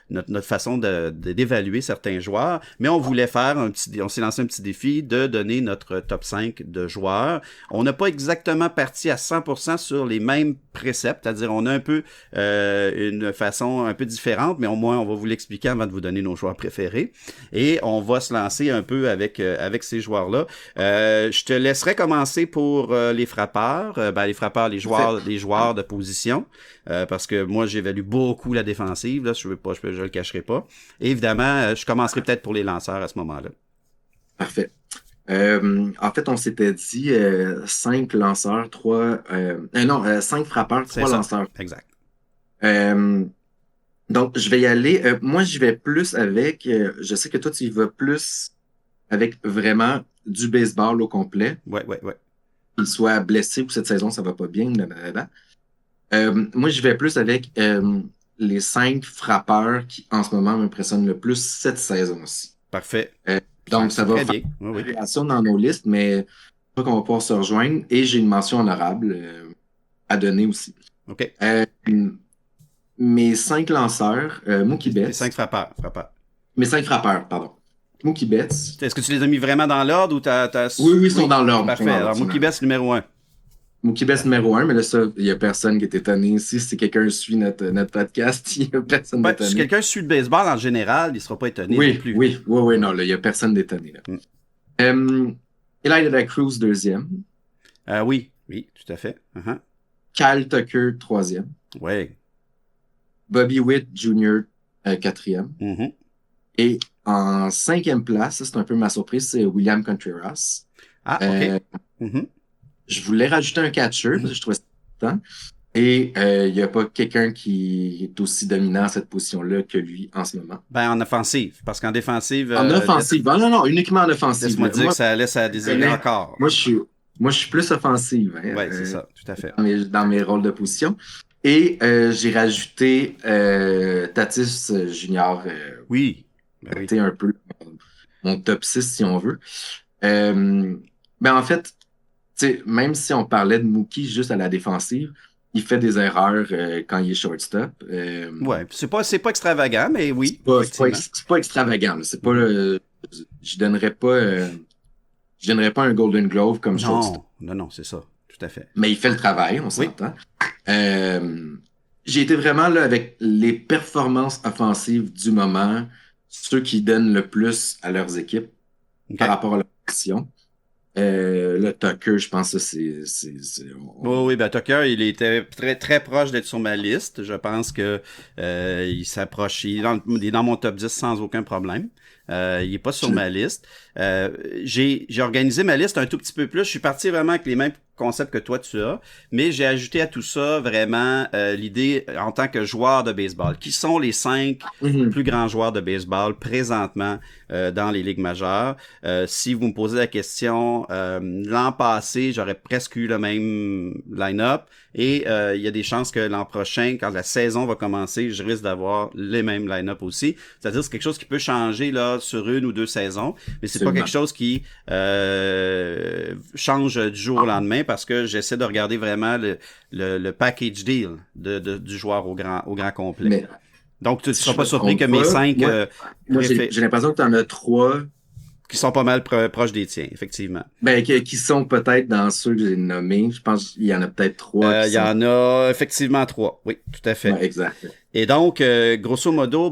notre façon d'évaluer certains joueurs. Mais on voulait faire on s'est lancé un petit défi de donner notre top 5 de joueurs. On n'a pas exactement parti à 100% sur les mêmes préceptes, c'est-à-dire on a un peu une façon un peu différente, mais au moins on va vous l'expliquer avant de vous donner nos joueurs préférés. Et on va se lancer un peu avec ces joueurs-là. Je te laisserai commencer pour les frappeurs. Les frappeurs, les joueurs de position. Parce que moi, j'évalue beaucoup la défensive. Là, je le cacherai pas. Et évidemment, je commencerai peut-être pour les lanceurs à ce moment-là. Parfait. En fait, on s'était dit 5 lanceurs, 5 frappeurs, 3 lanceurs. Exact. Donc, je vais y aller. Moi, j'y vais plus avec... je sais que toi, tu y vas plus avec vraiment du baseball au complet. Ouais. Qu'il soit blessé pour cette saison, ça va pas bien. Blablabla. Moi, j'y vais plus avec les 5 frappeurs qui, en ce moment, m'impressionnent le plus cette saison-ci. Parfait. Donc, ça va faire une variation dans nos listes, mais je crois qu'on va pouvoir se rejoindre. Et j'ai une mention honorable à donner aussi. OK. Mes 5 lanceurs, Mookie Betts. Les 5 frappeurs. Mes 5 frappeurs, pardon. Mookie Betts. Est-ce que tu les as mis vraiment dans l'ordre ou Oui, ils sont dans l'ordre. Parfait. Alors, Mookie Betts, numéro 1. Mookie Betts, numéro 1, mais là, ça, il n'y a personne qui est étonné. Si quelqu'un suit notre podcast, il n'y a personne d'étonné. Si quelqu'un suit le baseball en général, il ne sera pas étonné non plus. Oui, non, là, il n'y a personne d'étonné. Eli de la Cruz, 2e. Oui, tout à fait. Kyle Tucker, 3e. Oui. Bobby Witt Jr., 4e. Et en 5e place, ça, c'est un peu ma surprise, c'est William Contreras. Ah, OK. Je voulais rajouter un catcher, parce que je trouvais ça important. Et il n'y a pas quelqu'un qui est aussi dominant à cette position-là que lui en ce moment. En offensive, parce qu'en défensive... En offensive, non, uniquement en offensive. Laisse-moi dire que ça laisse à désirer encore. Moi, je suis plus offensive. Oui, c'est ça, tout à fait. Dans mes rôles de position. Et j'ai rajouté Tatis Junior, Oui, ben oui. c'était un peu mon top 6 si on veut. Euh, ben en fait, tu sais, même si on parlait de Mookie juste à la défensive, il fait des erreurs quand il est shortstop. Ouais, c'est pas extravagant, mais oui, C'est pas, effectivement. c'est pas extravagant. Là. C'est pas, Mhm. je donnerais pas, je donnerais pas un Golden Glove comme shortstop. Non, non, non, c'est ça, tout à fait. Mais il fait le travail, on Oui, s'entend. Euh, j'ai été vraiment là avec les performances offensives du moment, ceux qui donnent le plus à leurs équipes par OK. rapport à leur action. Le Tucker, je pense que Oui, oui, ben Tucker, il était très, très proche d'être sur ma liste. Je pense que il s'approche. Il est dans mon top 10 sans aucun problème. Il est pas sur ma liste. J'ai organisé ma liste un tout petit peu plus. Je suis parti vraiment avec les mêmes concepts que toi tu as, mais j'ai ajouté à tout ça vraiment l'idée en tant que joueur de baseball. Qui sont les 5 plus grands joueurs de baseball présentement dans les ligues majeures? Si vous me posez la question, l'an passé, j'aurais presque eu le même line-up et il y a des chances que l'an prochain, quand la saison va commencer, je risque d'avoir les mêmes line-up aussi. C'est-à-dire que c'est quelque chose qui peut changer là sur 1 ou 2 saisons, mais c'est pas quelque absolument. chose qui change du jour au lendemain parce que j'essaie de regarder vraiment le package deal du joueur au grand complet. Mais Donc, tu ne si seras je pas me surpris que trompe mes pas, 5 moi j'ai l'impression que tu en as trois qui sont pas mal proches des tiens, effectivement. ben, qui sont peut-être dans ceux que j'ai nommés. Je pense qu'il y en a peut-être trois qui Il y sont. en a effectivement 3. Oui, tout à fait. Ouais, exact. Et donc, grosso modo,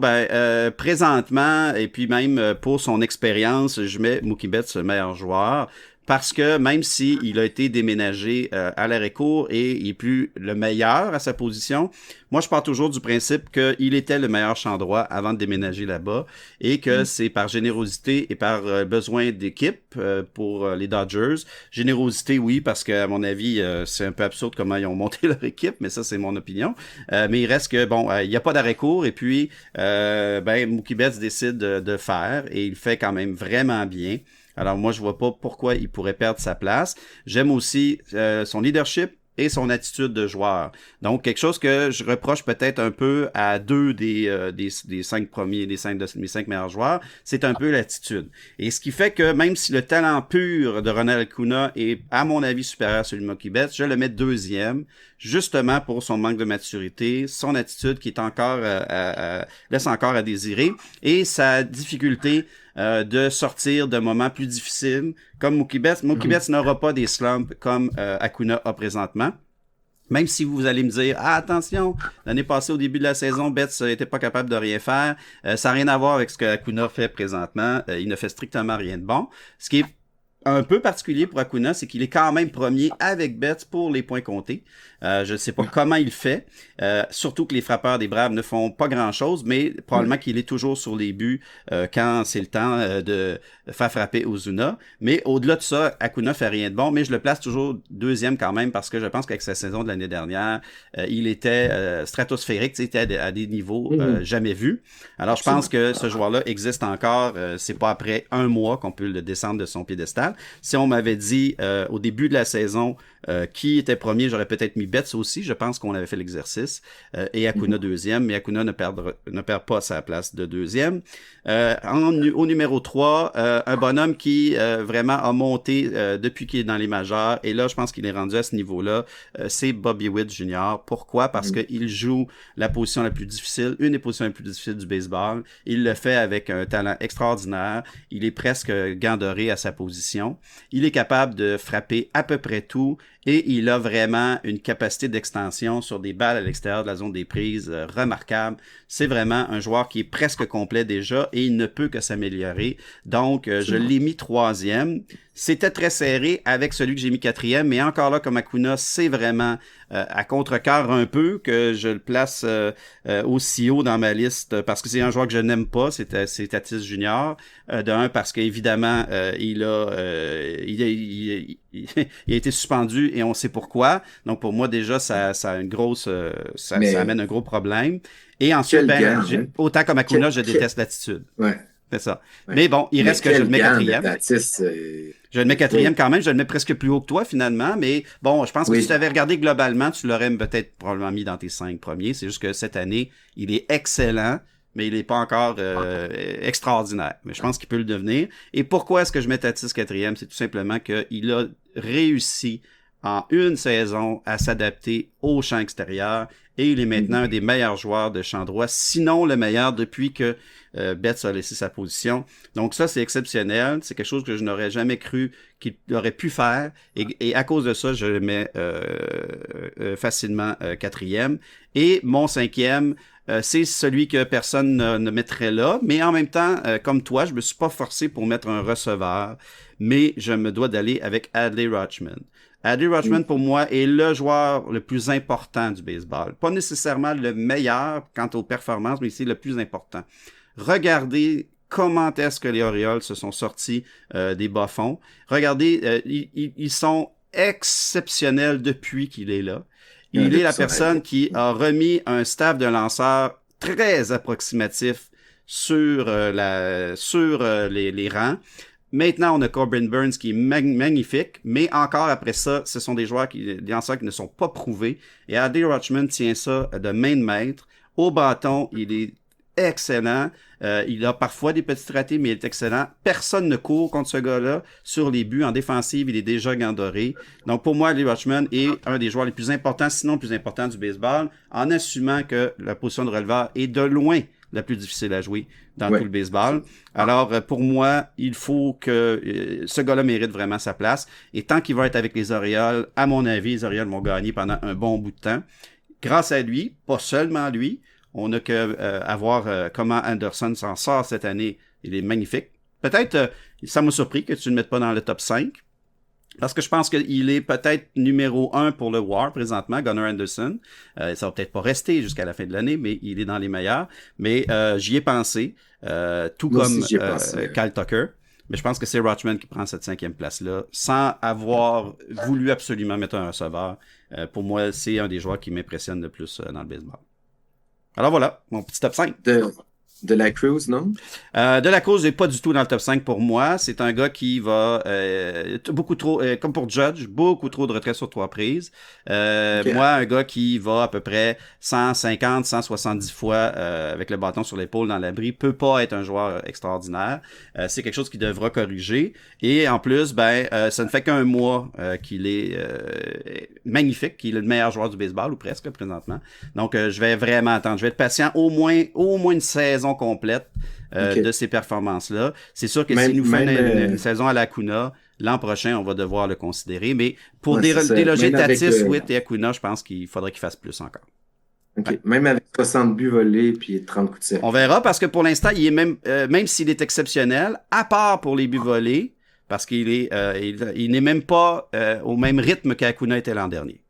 présentement, et puis même pour son expérience, je mets Mookie Betts le meilleur joueur. Parce que même si il a été déménagé à l'arrêt-court et il est plus le meilleur à sa position, moi je pars toujours du principe qu'il était le meilleur champ droit avant de déménager là-bas et que Mm. c'est par générosité et par besoin d'équipe pour les Dodgers. Générosité, oui, parce que à mon avis, c'est un peu absurde comment ils ont monté leur équipe, mais ça c'est mon opinion. Mais il reste que, bon, il n'y a pas d'arrêt court et puis, Mookie Betts décide de faire et il fait quand même vraiment bien. Alors moi, je vois pas pourquoi il pourrait perdre sa place. J'aime aussi son leadership et son attitude de joueur. Donc, quelque chose que je reproche peut-être un peu à 2 des 5 premiers, mes 5 meilleurs joueurs, c'est un peu l'attitude. Et ce qui fait que même si le talent pur de Ronald Acuna est, à mon avis, supérieur à celui de Mookie Betts, je le mets deuxième, justement pour son manque de maturité, son attitude qui est encore laisse encore à désirer, et sa difficulté de sortir de moments plus difficiles comme Mookie Betts. Mookie Mhm. Betts n'aura pas des slumps comme Acuna a présentement. Même si vous allez me dire, ah, attention, l'année passée, au début de la saison, Betts n'était pas capable de rien faire. Ça n'a rien à voir avec ce que Acuna fait présentement. Il ne fait strictement rien de bon. Ce qui est un peu particulier pour Acuna, c'est qu'il est quand même premier avec Betts pour les points comptés. Je ne sais pas comment il fait, surtout que les frappeurs des Braves ne font pas grand-chose, mais Ouais. probablement qu'il est toujours sur les buts quand c'est le temps de faire frapper Ozuna. Mais au-delà de ça, Acuna fait rien de bon, mais je le place toujours deuxième quand même parce que je pense qu'avec sa saison de l'année dernière, il était stratosphérique, il était à des niveaux Mhm. jamais vus. Alors je pense Absolument. que ce joueur-là existe encore. C'est pas après un mois qu'on peut le descendre de son piédestal. Si on m'avait dit au début de la saison qui était premier, j'aurais peut-être mis Betts aussi. Je pense qu'on avait fait l'exercice. Et Acuna Mhm. deuxième, mais Acuna ne perd pas sa place de deuxième. Au numéro 3, un bonhomme qui vraiment a monté depuis qu'il est dans les majeurs. Et là, je pense qu'il est rendu à ce niveau-là. C'est Bobby Witt Jr. Pourquoi? Parce Mhm. qu'il joue la position la plus difficile, une des positions les plus difficiles du baseball. Il le fait avec un talent extraordinaire. Il est presque gant doré à sa position. Il est capable de frapper à peu près tout et il a vraiment une capacité d'extension sur des balles à l'extérieur de la zone des prises remarquable. C'est vraiment un joueur qui est presque complet déjà et il ne peut que s'améliorer. Donc, je Absolument. l'ai mis troisième. C'était très serré avec celui que j'ai mis quatrième, mais encore là, comme Acuna, c'est vraiment à contre-cœur un peu que je le place aussi haut dans ma liste parce que c'est un joueur que je n'aime pas, c'est Tatis Junior. De un, parce qu'évidemment, il a été suspendu et on sait pourquoi. Donc pour moi, déjà, ça a une grosse ça Mais amène un gros problème. Et ensuite, quel gars, hein? autant comme Quel, Acuna, je quel- déteste l'attitude. ouais. C'est ça. Ouais. Mais bon, il Mais reste que je le quel mets gant de quatrième. Tatis. Je le mets quatrième Oui, quand même, je le mets presque plus haut que toi finalement, mais bon, je pense que si tu oui. avais regardé globalement, tu l'aurais peut-être probablement mis dans tes 5 premiers. C'est juste que cette année, il est excellent, mais il n'est pas encore extraordinaire. Mais je pense qu'il peut le devenir. Et pourquoi est-ce que je mets Tatis quatrième? C'est tout simplement qu'il a réussi en une saison à s'adapter au champ extérieur et il est maintenant un des meilleurs joueurs de champ droit, sinon le meilleur depuis que Betts a laissé sa position. Donc ça, c'est exceptionnel. C'est quelque chose que je n'aurais jamais cru qu'il aurait pu faire. Et à cause de ça, je le mets facilement quatrième. Et mon cinquième, c'est celui que personne ne mettrait là. Mais en même temps, comme toi, je me suis pas forcé pour mettre un receveur. Mais je me dois d'aller avec Adley Rutschman. Adley Rutschman, pour moi, est le joueur le plus important du baseball. Pas nécessairement le meilleur quant aux performances, mais c'est le plus important. Regardez comment est-ce que les Orioles se sont sortis des bas-fonds. Regardez, ils sont exceptionnels depuis qu'il est là. Il est la personne qui a remis un staff de lanceurs très approximatif sur les rangs. Maintenant, on a Corbin Burns qui est magnifique, mais encore après ça, ce sont des lanceurs qui ne sont pas prouvés. Et Adley Rutschman tient ça de main de maître. Au bâton, il est excellent. Il a parfois des petits ratés, mais il est excellent. Personne ne court contre ce gars-là. Sur les buts, en défensive, il est déjà gant doré. Donc, pour moi, Adley Rutschman est un des joueurs les plus importants, sinon le plus important du baseball, en assumant que la position de releveur est de loin la plus difficile à jouer dans tout le baseball. Alors, pour moi, il faut que ce gars-là mérite vraiment sa place. Et tant qu'il va être avec les Orioles, à mon avis, les Orioles vont gagner pendant un bon bout de temps. Grâce à lui, pas seulement lui, on n'a qu'à voir comment Anderson s'en sort cette année. Il est magnifique. Peut-être, ça m'a surpris que tu ne le mettes pas dans le top 5. Parce que je pense qu'il est peut-être numéro 1 pour le WAR présentement, Gunnar Anderson. Ça va peut-être pas rester jusqu'à la fin de l'année, mais il est dans les meilleurs. Mais j'y ai pensé, tout Moi comme aussi, j'y ai pensé. Kyle Tucker. Mais je pense que c'est Rutschman qui prend cette 5e place-là, sans avoir voulu absolument mettre un receveur. Pour moi, c'est un des joueurs qui m'impressionne le plus dans le baseball. Alors voilà, mon petit top 5. De la Cruz, non? De la Cruz n'est pas du tout dans le top 5 pour moi. C'est un gars qui va beaucoup trop, comme pour Judge, beaucoup trop de retraits sur 3 prises. Okay. Moi, un gars qui va à peu près 150, 170 fois avec le bâton sur l'épaule dans l'abri peut pas être un joueur extraordinaire. C'est quelque chose qu'il devra corriger. Et en plus, ça ne fait qu'un mois qu'il est magnifique, qu'il est le meilleur joueur du baseball, ou presque présentement. Donc, je vais vraiment attendre. Je vais être patient au moins une saison complète de ces performances-là. C'est sûr que s'il nous fait une saison à l'Acuna, l'an prochain, on va devoir le considérer. Mais pour déloger Tatis, Witt et Acuna, je pense qu'il faudrait qu'il fasse plus encore. Okay. Même avec 60 buts volés puis 30 coups de circuit. On verra parce que pour l'instant, il est même s'il est exceptionnel, à part pour les buts volés, parce qu'il est, il n'est même pas au même rythme qu'Acuna était l'an dernier.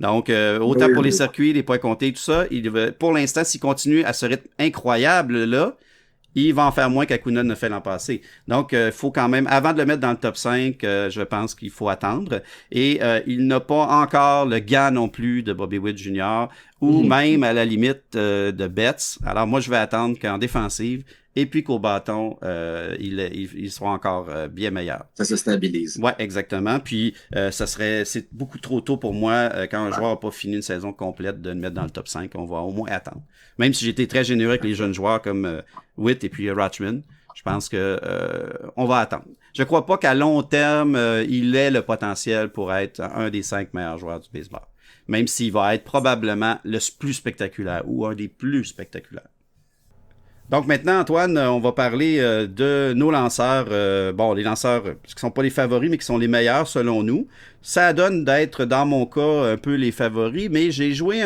Donc, autant pour les circuits, les points comptés, tout ça, pour l'instant, s'il continue à ce rythme incroyable-là, il va en faire moins qu'Acuna ne fait l'an passé. Donc, il faut quand même, avant de le mettre dans le top 5, je pense qu'il faut attendre. Et il n'a pas encore le gant non plus de Bobby Witt Jr. ou même, à la limite, de Betts. Alors, moi, je vais attendre qu'en défensive, et puis qu'au bâton, il sera encore bien meilleur. Ça se stabilise. Ouais, exactement. Puis c'est beaucoup trop tôt pour moi quand un joueur n'a pas fini une saison complète de le mettre dans le top 5. On va au moins attendre. Même si j'étais très généreux avec les jeunes joueurs comme Witt et puis Rutschman, je pense que on va attendre. Je crois pas qu'à long terme, il ait le potentiel pour être un des 5 meilleurs joueurs du baseball. Même s'il va être probablement le plus spectaculaire ou un des plus spectaculaires. Donc maintenant, Antoine, on va parler de nos lanceurs. Les lanceurs qui sont pas les favoris, mais qui sont les meilleurs selon nous. Ça donne d'être, dans mon cas, un peu les favoris, mais j'ai joué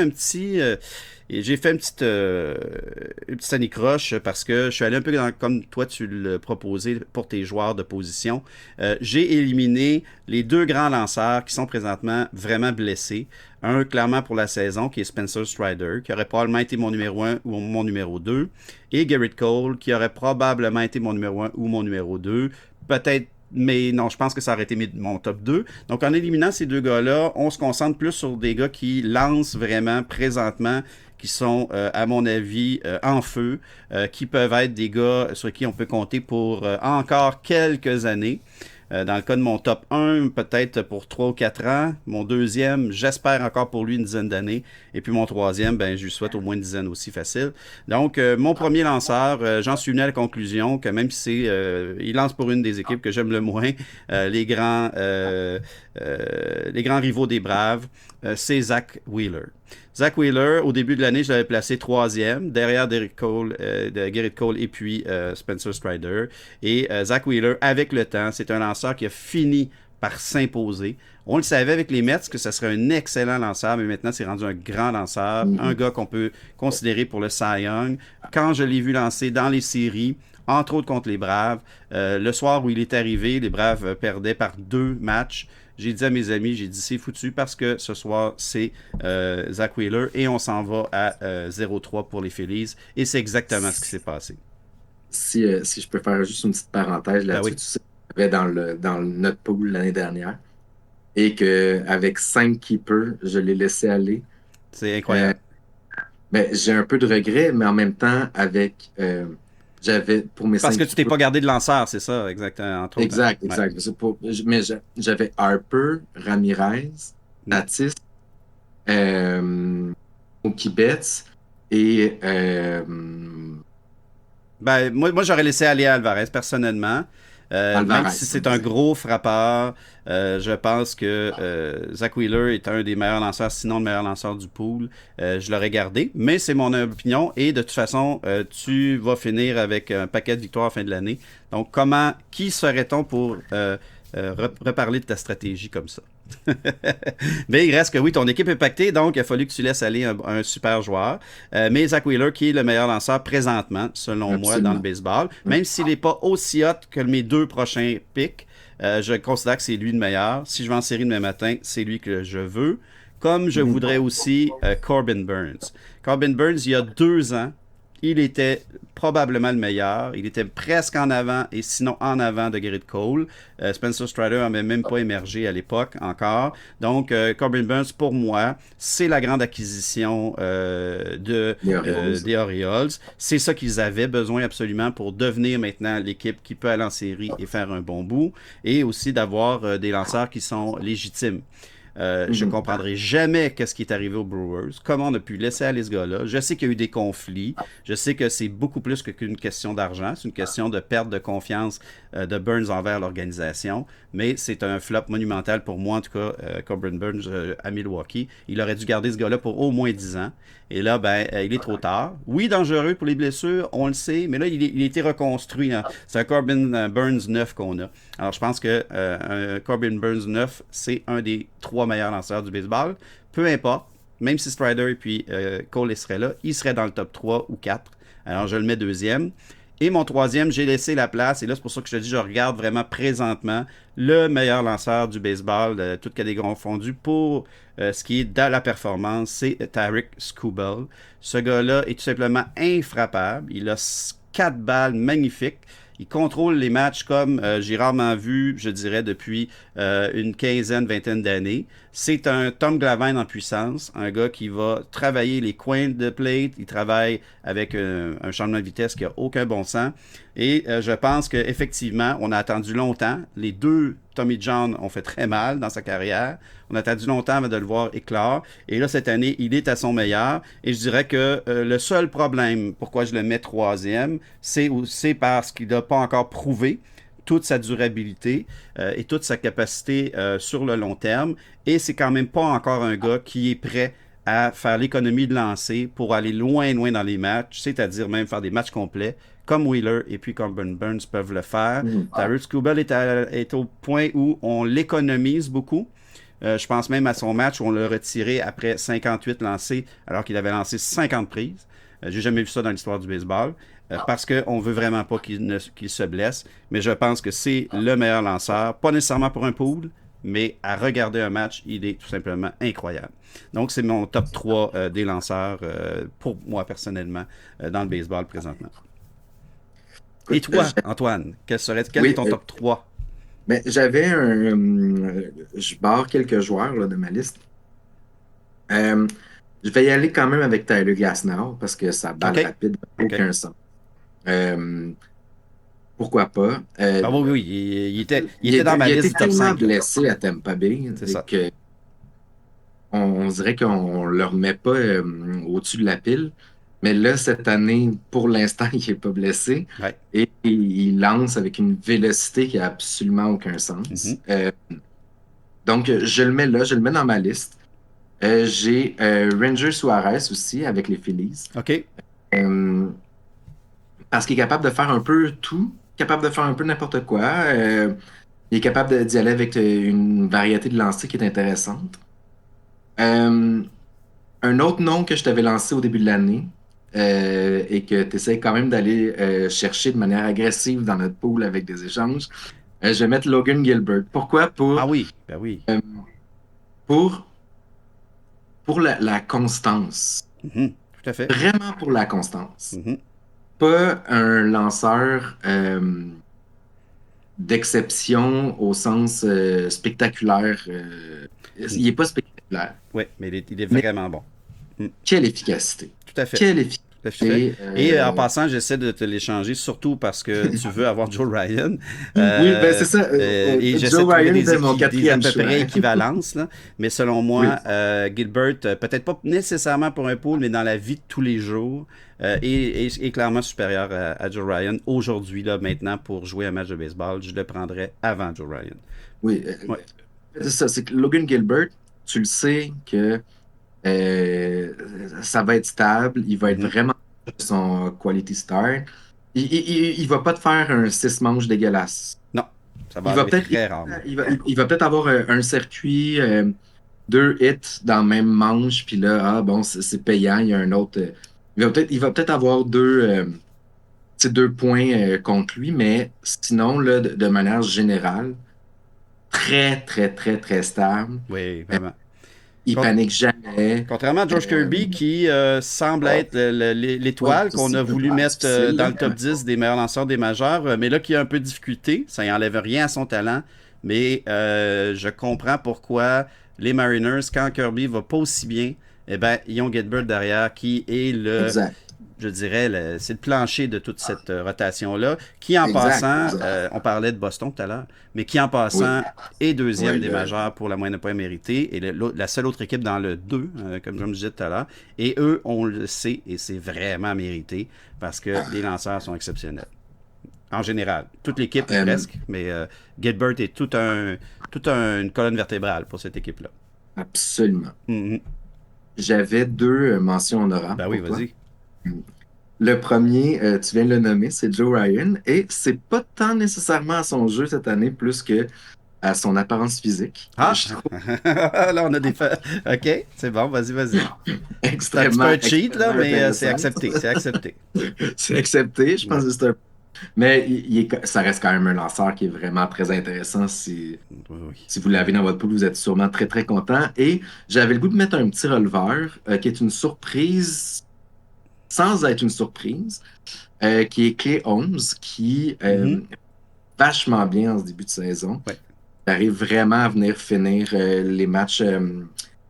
j'ai fait une petite anicroche parce que je suis allé un peu comme toi tu le proposais pour tes joueurs de position. J'ai éliminé les 2 grands lanceurs qui sont présentement vraiment blessés. Un clairement pour la saison qui est Spencer Strider, qui aurait probablement été mon numéro 1 ou mon numéro 2. Et Gerrit Cole, qui aurait probablement été mon numéro 1 ou mon numéro 2. Peut-être, mais non, je pense que ça aurait été mon top 2. Donc, en éliminant ces 2 gars-là, on se concentre plus sur des gars qui lancent vraiment présentement, qui sont, à mon avis, en feu, qui peuvent être des gars sur qui on peut compter pour encore quelques années. Dans le cas de mon top 1, peut-être pour 3 ou 4 ans. Mon deuxième, j'espère encore pour lui une dizaine d'années. Et puis mon troisième, ben, je lui souhaite au moins une dizaine aussi facile. Donc, mon premier lanceur, j'en suis venu à la conclusion que même si il lance pour une des équipes que j'aime le moins, les grands rivaux des Braves, c'est Zach Wheeler. Zach Wheeler, au début de l'année, je l'avais placé troisième, derrière Derek Cole, Gerrit Cole et puis Spencer Strider. Et Zach Wheeler, avec le temps, c'est un lanceur qui a fini par s'imposer. On le savait avec les Mets que ce serait un excellent lanceur, mais maintenant, c'est rendu un grand lanceur, un gars qu'on peut considérer pour le Cy Young. Quand je l'ai vu lancer dans les séries, entre autres contre les Braves, le soir où il est arrivé, les Braves perdaient par 2 matchs. J'ai dit à mes amis, j'ai dit c'est foutu parce que ce soir, c'est Zach Wheeler et on s'en va à 0-3 pour les Phillies. Et c'est exactement ce qui s'est passé. Si je peux faire juste une petite parenthèse Ben là-dessus, oui, tu sais, dans notre pool l'année dernière et qu'avec 5 keepers, je l'ai laissé aller. c'est Euh, incroyable. ben, j'ai un peu de regret, mais en même temps, j'avais pour mes Parce 5 que tu t'es keepers. pas gardé de lanceur, c'est ça, exactement, entre autres. Hein? Exact, Ouais. exact. Mais j'avais Harper, Ramirez, Mm. Tatis, Mookie Betts et Ben, moi j'aurais laissé aller Alvarez, personnellement. Même si Alvarez. c'est un gros frappeur, je pense que Zach Wheeler est un des meilleurs lanceurs, sinon le meilleur lanceur du pool. Je l'aurais gardé, mais c'est mon opinion. Et de toute façon, tu vas finir avec un paquet de victoires à la fin de l'année. Donc, qui serait-on pour reparler de ta stratégie comme ça? Mais il reste que oui, ton équipe est pactée, donc il a fallu que tu laisses aller un super joueur. Mais Zach Wheeler, qui est le meilleur lanceur présentement, selon moi, dans le Absolument. baseball, Ouais. même s'il n'est pas aussi hot que mes 2 prochains picks, je considère que c'est lui le meilleur. Si je vais en série demain matin, c'est lui que je veux. Comme je Mhm. voudrais aussi Corbin Burns. Corbin Burns, il y a 2 ans, il était probablement le meilleur. Il était presque en avant et sinon en avant de Gerrit Cole. Spencer Strider n'avait même pas émergé à l'époque encore. Donc, Corbin Burns, pour moi, c'est la grande acquisition Les Orioles. des Orioles. C'est ça qu'ils avaient besoin absolument pour devenir maintenant l'équipe qui peut aller en série et faire un bon bout. Et aussi d'avoir des lanceurs qui sont légitimes. Je ne Mhm. comprendrai jamais qu'est-ce qui est arrivé aux Brewers, comment on a pu laisser aller ce gars-là. Je sais qu'il y a eu des conflits, je sais que c'est beaucoup plus qu'une question d'argent, c'est une question de perte de confiance de Burns envers l'organisation, mais c'est un flop monumental pour moi, en tout cas, Corbin Burns à Milwaukee. Il aurait dû garder ce gars-là pour au moins 10 ans. Et là, ben, il est trop tard. Oui, dangereux pour les blessures, on le sait, mais là, il a été reconstruit. Hein. C'est un Corbin Burns 9 qu'on a. Alors, je pense que un Corbin Burns 9, c'est un des 3 meilleurs lanceurs du baseball. Peu importe, même si Strider et puis Cole seraient là, il serait dans le top 3 ou 4. Alors, je le mets deuxième. Et mon troisième, j'ai laissé la place, et là, c'est pour ça que je te dis, je regarde vraiment présentement le meilleur lanceur du baseball, de toutes catégories confondues, pour ce qui est dans la performance, c'est Tarik Skubal. Ce gars-là est tout simplement infrappable. Il a 4 balles magnifiques. Il contrôle les matchs comme j'ai rarement vu, je dirais, depuis une quinzaine, vingtaine d'années. C'est un Tom Glavine en puissance, un gars qui va travailler les coins de plate, il travaille avec un changement de vitesse qui n'a aucun bon sens. Et je pense qu'effectivement, on a attendu longtemps. Les 2 Tommy John ont fait très mal dans sa carrière. On a attendu longtemps avant de le voir éclore. Et là, cette année, il est à son meilleur. Et je dirais que le seul problème, pourquoi je le mets troisième, c'est parce qu'il n'a pas encore prouvé toute sa durabilité et toute sa capacité sur le long terme. Et c'est quand même pas encore un gars qui est prêt à faire l'économie de lancer pour aller loin, loin dans les matchs, c'est-à-dire même faire des matchs complets, comme Wheeler et puis Corbin Burns peuvent le faire. Mhm. Tarik Skubal est au point où on l'économise beaucoup. Je pense même à son match où on l'a retiré après 58 lancés, alors qu'il avait lancé 50 prises. J'ai jamais vu ça dans l'histoire du baseball. Parce qu'on veut vraiment pas qu'il se blesse. Mais je pense que c'est le meilleur lanceur. Pas nécessairement pour un pool, mais à regarder un match, il est tout simplement incroyable. Donc, c'est mon top 3 des lanceurs pour moi personnellement dans le baseball présentement. Et Écoute, toi, Antoine, quel est oui, ton top 3? mais je barre quelques joueurs là, de ma liste. Euh, Je vais y aller quand même avec Tyler Glasnow parce que sa balle OK. rapide n'a OK. aucun sens. Euh, Pourquoi pas? Ah oui, oui, il était dans ma Il a été liste du top tellement 5 là. blessé à Tampa Bay C'est et ça. que on dirait qu'on ne le remet pas au-dessus de la pile. Mais là, cette année, pour l'instant, il n'est pas blessé Ouais. et il lance avec une vélocité qui a absolument aucun Mhm. sens. Donc, je le mets là, je le mets dans ma liste. J'ai Ranger Suarez aussi avec les Phillies. OK. Euh, Parce qu'il est capable de faire un peu tout, capable de faire un peu n'importe quoi. Il est capable d'y aller avec une variété de lancers qui est intéressante. Euh, un autre nom que je t'avais lancé au début de l'année et que tu essaies quand même d'aller chercher de manière agressive dans notre pool avec des échanges, je vais mettre Logan Gilbert. Pourquoi? Ah oui, ben oui. Euh, pour, pour la constance. Mhm. Tout à fait. Vraiment pour la constance. Mhm. Pas un lanceur d'exception au sens spectaculaire. Il n'est pas spectaculaire. Oui, mais il est Mais vraiment bon. Mm. quelle efficacité. Tout à fait. Quelle Tout à fait. efficacité. Et en passant, j'essaie de te l'échanger, surtout parce que tu veux avoir Joe Ryan. Oui, ben c'est ça. Et j'essaie de Joe trouver Ryan était mon des à quatrième peu choix. près équivalences. Là. Mais selon Oui, moi, Gilbert, peut-être pas nécessairement pour un pool, mais dans la vie de tous les jours, est clairement supérieur à Joe Ryan. Aujourd'hui, là, maintenant, pour jouer un match de baseball, je le prendrais avant Joe Ryan. oui. Ouais. C'est ça, c'est que Logan Gilbert, tu le sais que euh, ça va être stable, il va être Mhm. vraiment son quality start. Il va pas te faire un 6 manches dégueulasse. Non, ça va Il va arriver peut-être très rarement. il va peut-être avoir un circuit, 2 hits dans le même manche, puis là, ah bon, c'est payant, il y a un autre. Il va peut-être avoir tu sais, 2 points contre lui, mais sinon, là, de manière générale, très, très, très, très stable. Oui, Euh, vraiment. il panique jamais. Contrairement à George Euh, Kirby, qui semble être ouais, l'étoile ça, qu'on c'est a plus voulu mettre difficile, dans là. le top 10 des meilleurs lanceurs des majeurs, mais là qui a un peu de difficulté, ça n'enlève rien à son talent, mais je comprends pourquoi les Mariners, quand Kirby va pas aussi bien, eh ben, ils ont Gilbert derrière, qui est Exact. je dirais, c'est le plancher de toute cette rotation-là, qui en Exact. passant, Exact. on parlait de Boston tout à l'heure, mais qui en Oui. passant est deuxième Oui, des majeurs pour la moyenne de points mérités, et la seule autre équipe dans le 2, comme je me disais tout à l'heure, et eux, on le sait, et c'est vraiment mérité, parce que les lanceurs sont exceptionnels. En général, toute l'équipe Euh, presque, mais Gilbert est une colonne vertébrale pour cette équipe-là. absolument. Mhm. J'avais 2 mentions honorables Ben oui, pour toi. vas-y. Le premier, tu viens de le nommer, c'est Joe Ryan, et c'est pas tant nécessairement à son jeu cette année, plus que à son apparence physique, que Ah! je trouve Là, on a des faits. OK, c'est bon, vas-y, vas-y. C'est un petit peu extrêmement, un cheat, là, extrêmement mais c'est intéressante. accepté, c'est accepté. C'est accepté, je Ouais. pense que c'est un... Mais ça reste quand même un lanceur qui est vraiment très intéressant. Oui, oui. Si vous l'avez dans votre pool, vous êtes sûrement très, très content. Et j'avais le goût de mettre un petit releveur qui est une surprise sans être une surprise, qui est Clay Holmes, qui Mhm. vachement bien en ce début de saison. Ouais. Il arrive vraiment à venir finir les matchs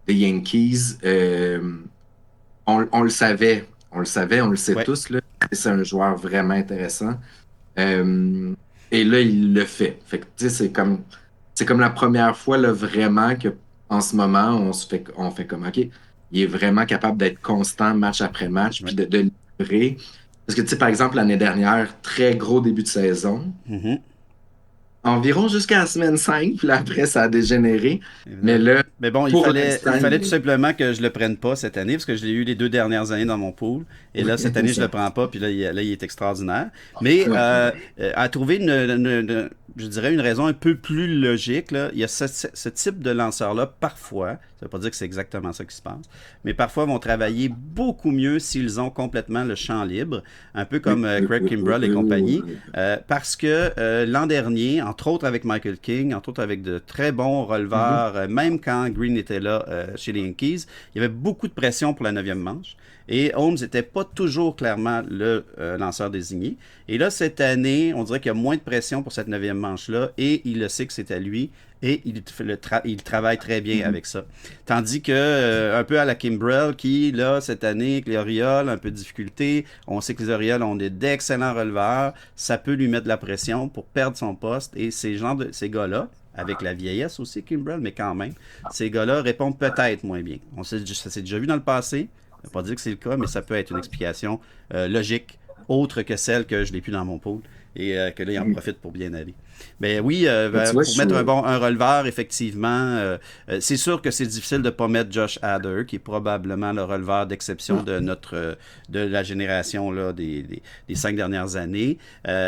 des Yankees. On le savait, on le sait Ouais. tous, là. C'est un joueur vraiment intéressant. Euh, et là, il le fait. Fait que, tu sais, c'est comme la première fois, là, vraiment, que en ce moment, on fait comme, OK, il est vraiment capable d'être constant match après match, puis Ouais. de livrer. Parce que, tu sais, par exemple, l'année dernière, très gros début de saison, Mhm. environ jusqu'à la semaine 5 puis là, après, ça a dégénéré. Mais Évidemment. là, Mais bon, pour l'instant, il fallait tout simplement que je le prenne pas cette année, parce que je l'ai eu les 2 dernières années dans mon pool. Et là, cette année, je le ça- prends pas, puis là, il est extraordinaire. Mais ouais, à trouver je dirais, une raison un peu plus logique, là, il y a ce type de lanceur-là, parfois, ça veut pas dire que c'est exactement ça qui se passe, mais parfois vont travailler beaucoup mieux s'ils ont complètement le champ libre, un peu oui, comme oui, Craig oui, oui, Kimbrell et oui, compagnie, oui, parce que l'an dernier, entre autres avec Michael King, entre autres avec de très bons oui. Mhm. releveurs, même quand Green était là chez les Yankees, il y avait beaucoup de pression pour la neuvième manche. Et Holmes n'était pas toujours clairement le lanceur désigné. Et là, cette année, on dirait qu'il y a moins de pression pour cette 9e manche-là, et il le sait que c'est à lui, et il travaille très bien avec ça. Tandis que, un peu à la Kimbrel, qui, là, cette année, avec les Orioles, un peu de difficulté, on sait que les Orioles ont d'excellents releveurs, ça peut lui mettre de la pression pour perdre son poste, et ces gars-là, avec la vieillesse aussi, Kimbrel, mais quand même, ces gars-là répondent peut-être moins bien. Ça s'est déjà vu dans le passé, je ne veux pas dire que c'est le cas, mais ça peut être une explication logique, autre que celle que je n'ai plus dans mon pôle, et que là, il en profite pour bien aller. Mais oui, Mais tu vois, pour mettre un releveur, effectivement, c'est sûr que c'est difficile de ne pas mettre Josh Hader, qui est probablement le releveur d'exception de la génération là, des 5 dernières années.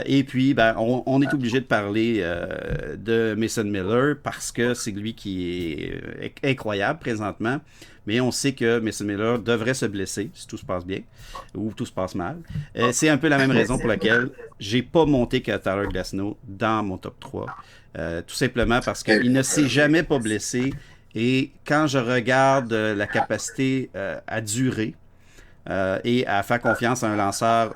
Et puis, ben, on est obligé de parler de Mason Miller parce que c'est lui qui est incroyable présentement. Mais on sait que Mason Miller devrait se blesser si tout se passe bien ou tout se passe mal. C'est un peu la même raison pour laquelle j'ai pas monté que Tyler Glasnow dans mon top 3. Tout simplement parce qu'il ne s'est jamais pas blessé. Et quand je regarde la capacité à durer et à faire confiance à un lanceur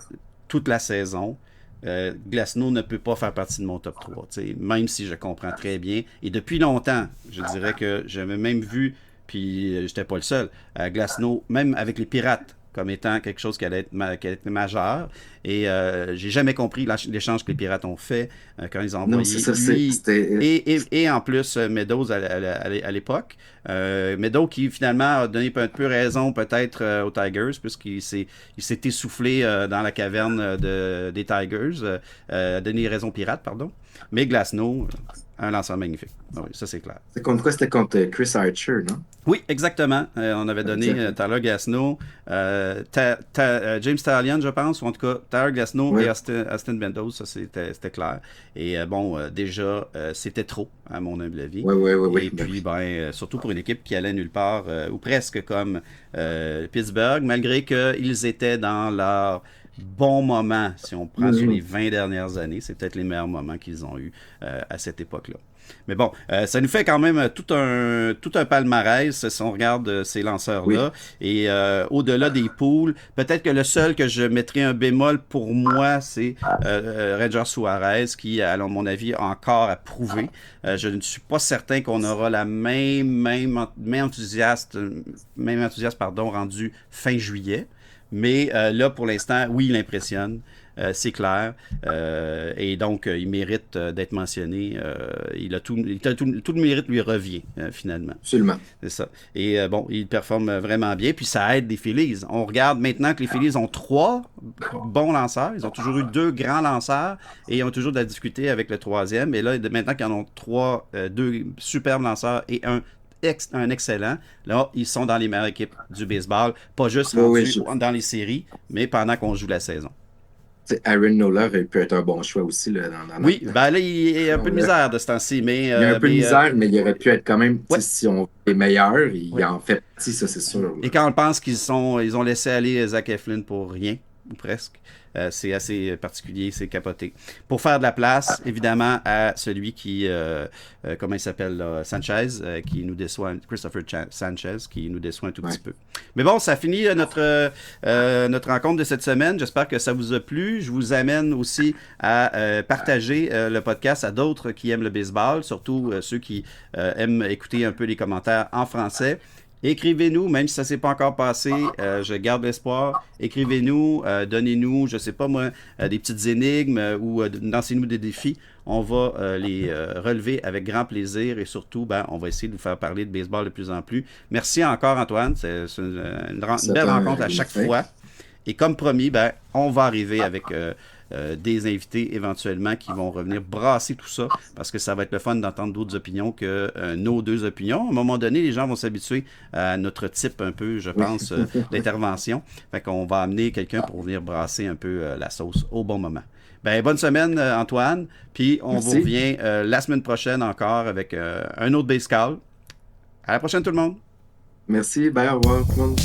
toute la saison, Glasnow ne peut pas faire partie de mon top 3. Même si je comprends très bien. Et depuis longtemps, je dirais que j'avais même vu, puis j'étais pas le seul, Glasnow, même avec les Pirates, comme étant quelque chose qui allait être majeur. Et j'ai jamais compris l'échange que les Pirates ont fait quand ils ont envoyé lui et en plus Meadows à l'époque. Meadows qui finalement a donné un peu raison peut-être aux Tigers puisqu'il s'est essoufflé dans la caverne des Tigers, a donné raison aux Pirates, pardon. Mais Glasnow, un lanceur magnifique. Oui, ça c'est clair. C'est contre quoi? C'était contre Chris Archer, non? Oui, exactement. On avait donné Tyler Glasnow, James Talion, je pense, ou en tout cas Tyler Glasnow et Austin Bendos, ça c'était clair. Et déjà, c'était trop, à mon humble avis. Oui. Et puis, surtout pour une équipe qui allait nulle part, ou presque comme Pittsburgh, malgré qu'ils étaient dans leur bon moment, si on prend sur les 20 dernières années. C'est peut-être les meilleurs moments qu'ils ont eu à cette époque-là. Mais bon, ça nous fait quand même tout un palmarès si on regarde ces lanceurs-là. Oui. Et au-delà des poules, peut-être que le seul que je mettrais un bémol pour moi, c'est Ranger Suarez, qui, à mon avis, a encore à prouver. Je ne suis pas certain qu'on aura la même enthousiasme rendu fin juillet. Mais là, pour l'instant, oui, il impressionne. C'est clair. Et donc, il mérite d'être mentionné. Tout le mérite lui revient, finalement. Absolument. C'est ça. Et il performe vraiment bien. Puis ça aide les Phillies. On regarde maintenant que les Phillies ont 3 bons lanceurs. Ils ont toujours eu 2 grands lanceurs et ils ont toujours de la difficulté avec le 3e. Et là, maintenant qu'ils en ont 2 superbes lanceurs et un excellent. Là, ils sont dans les meilleures équipes du baseball. Pas juste dans les séries, mais pendant qu'on joue la saison. Aaron Nola aurait pu être un bon choix aussi. Là, oui, là, il a un peu de misère de ce temps-ci. Mais, il y a un peu de misère, mais il aurait pu être quand même, si on est meilleur, il en fait partie, ça c'est sûr. Et quand on pense qu'ils ont laissé aller Zach Eflin pour rien, ou presque, c'est assez particulier, c'est capoté. Pour faire de la place, évidemment, à celui qui, comment il s'appelle, là, Sanchez, qui nous déçoit, Christopher Sanchez, qui nous déçoit un tout petit peu. Mais bon, ça finit notre rencontre de cette semaine. J'espère que ça vous a plu. Je vous amène aussi à partager le podcast à d'autres qui aiment le baseball, surtout ceux qui aiment écouter un peu les commentaires en français. Écrivez-nous, même si ça ne s'est pas encore passé, je garde l'espoir. Écrivez-nous, donnez-nous, je ne sais pas moi, des petites énigmes ou lancez-nous des défis. On va les relever avec grand plaisir et surtout, on va essayer de vous faire parler de baseball de plus en plus. Merci encore, Antoine. C'est une belle rencontre à chaque fois. Et comme promis, on va arriver avec des invités éventuellement qui vont revenir brasser tout ça parce que ça va être le fun d'entendre d'autres opinions que nos 2 opinions. À un moment donné, les gens vont s'habituer à notre type un peu, je pense, d'intervention. Fait qu'on va amener quelqu'un pour venir brasser un peu la sauce au bon moment. Bonne semaine, Antoine. Puis on vous revient la semaine prochaine encore avec un autre Base Call. À la prochaine, tout le monde. Merci. Bye, au revoir, tout le monde.